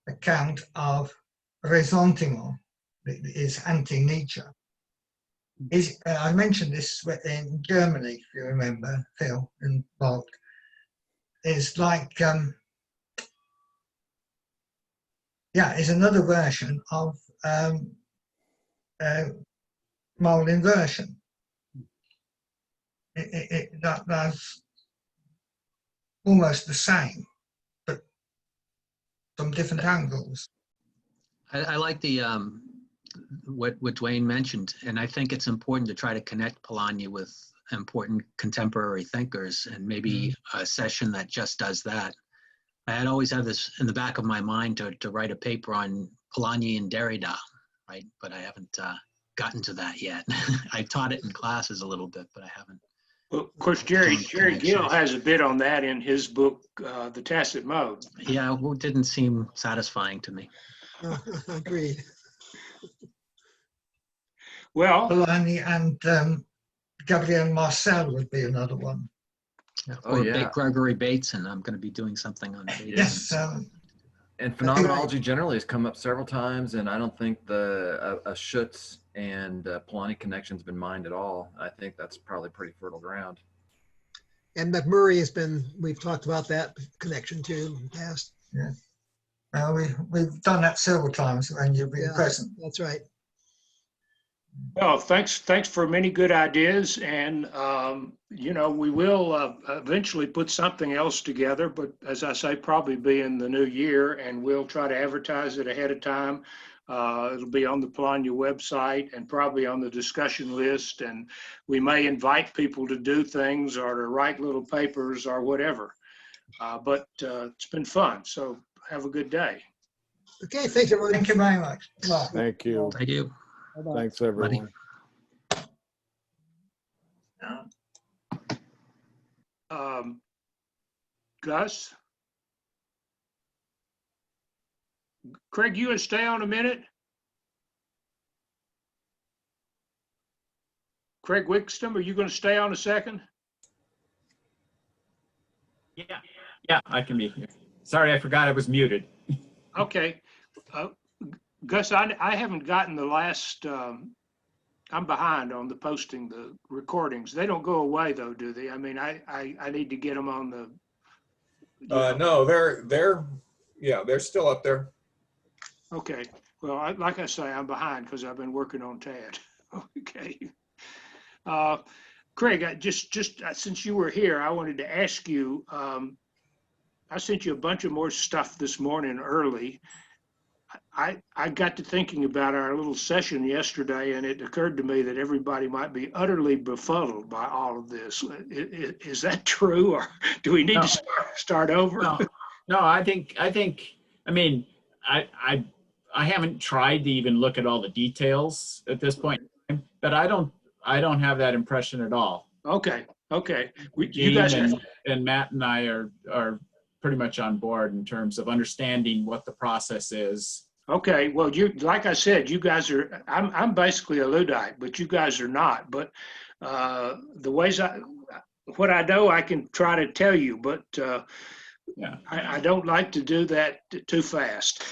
account of Ressentiment is anti-Nietzsche. I mentioned this in Germany, if you remember, Phil and Walt. Is like, is another version of moral inversion. That's almost the same, but from different angles. I like the what Dwayne mentioned, and I think it's important to try to connect Polanyi with important contemporary thinkers, and maybe a session that just does that I had always had this in the back of my mind to write a paper on Polanyi and Derrida, right? But I haven't gotten to that yet. I taught it in classes a little bit, but I haven't. Well, of course, Jerry Gill has a bit on that in his book, The Tacit Mode. Yeah, well, it didn't seem satisfying to me. Agreed. Well, Polanyi and Gabriel Marcel would be another one. Or Gregory Bateson. I'm going to be doing something on Bateson. Yes. And phenomenology generally has come up several times, and I don't think the Schutz and Polanyi connection has been mined at all. I think that's probably pretty fertile ground. And McMurray has been, we've talked about that connection too in the past. Yeah. We've done that several times when you've been present. That's right. Well, thanks for many good ideas, and we will eventually put something else together, but as I say, probably be in the new year, and we'll try to advertise it ahead of time. It'll be on the Polanyi website and probably on the discussion list, and we may invite people to do things or to write little papers or whatever. But it's been fun, so have a good day. Okay, thanks everyone. Thank you very much. Bye. Thank you. Thank you. Thanks, everyone. Gus? Craig, you would stay on a minute? Craig Wickston, are you going to stay on a second? Yeah, I can be here. Sorry, I forgot I was muted. Okay. Gus, I haven't gotten the last, I'm behind on the posting the recordings. They don't go away though, do they? I mean, I need to get them on the. No, they're still up there. Okay. Well, like I say, I'm behind because I've been working on TAD. Okay. Craig, just since you were here, I wanted to ask you, I sent you a bunch of more stuff this morning early. I got to thinking about our little session yesterday, and it occurred to me that everybody might be utterly befuddled by all of this. Is that true, or do we need to start over? No, I mean, I haven't tried to even look at all the details at this point, but I don't have that impression at all. Okay. You guys and Matt and I are pretty much on board in terms of understanding what the process is. Okay, well, like I said, you guys are. I'm basically a Luddite, but you guys are not. But the ways what I know, I can try to tell you, but I don't like to do that too fast.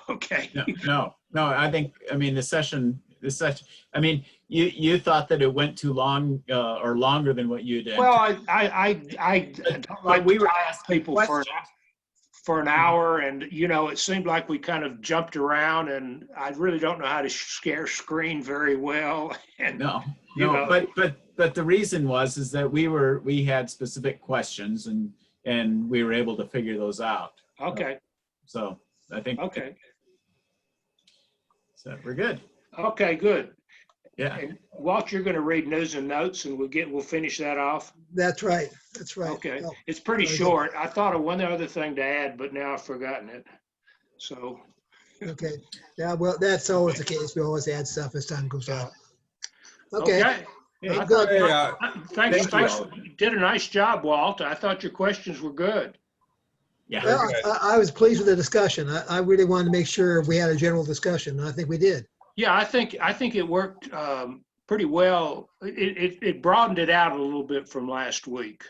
Okay. No. I mean, the session. I mean, you thought that it went too long or longer than what you did. Well, I don't like to ask people for an hour, and it seemed like we kind of jumped around, and I really don't know how to share screen very well. And no, but the reason is that we had specific questions, and we were able to figure those out. Okay. So I think. Okay. So we're good. Okay, good. Yeah. And Walt, you're going to read news and notes, and we'll finish that off. That's right. Okay. Oh, It's pretty short. I thought of one other thing to add, but now I've forgotten it. So. Okay. Yeah, well, that's always the case. We always add stuff as time goes on. Okay. Yeah, Good. Thanks. You did a nice job, Walt. I thought your questions were good. Yeah. Well, I was pleased with the discussion. I really wanted to make sure we had a general discussion, and I think we did. Yeah, I think it worked pretty well. It broadened it out a little bit from last week.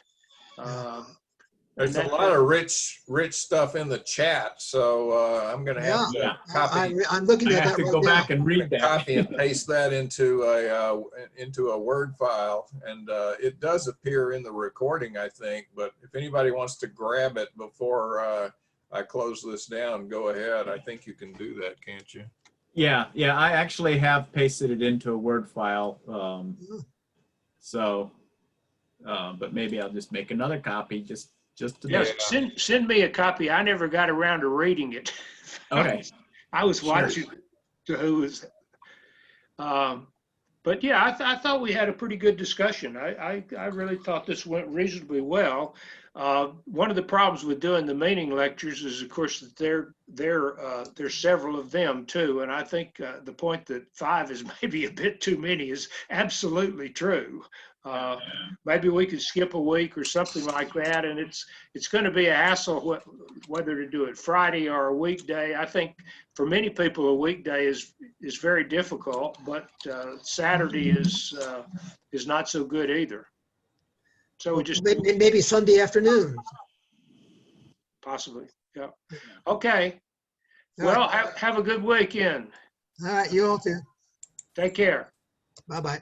There's a lot of rich stuff in the chat, so I'm going to have to copy. I'm looking at that. I have to go back and read that. Copy and paste that into a Word file, and it does appear in the recording, I think. But if anybody wants to grab it before I close this down, go ahead. I think you can do that, can't you? Yeah. I actually have pasted it into a Word file. But maybe I'll just make another copy just to send me a copy. I never got around to reading it. Okay. I was watching who was But yeah, I thought we had a pretty good discussion. I really thought this went reasonably well. One of the problems with doing the meaning lectures is, of course, that there's several of them too. And I think the point that 5 is maybe a bit too many is absolutely true. Maybe we could skip a week or something like that. And it's going to be a hassle whether to do it Friday or a weekday. I think for many people, a weekday is very difficult, but Saturday is not so good either. So we just maybe Sunday afternoon. Possibly, yeah. Okay. All Well, right. have a good weekend. All right, you all too. Take care. Bye-bye.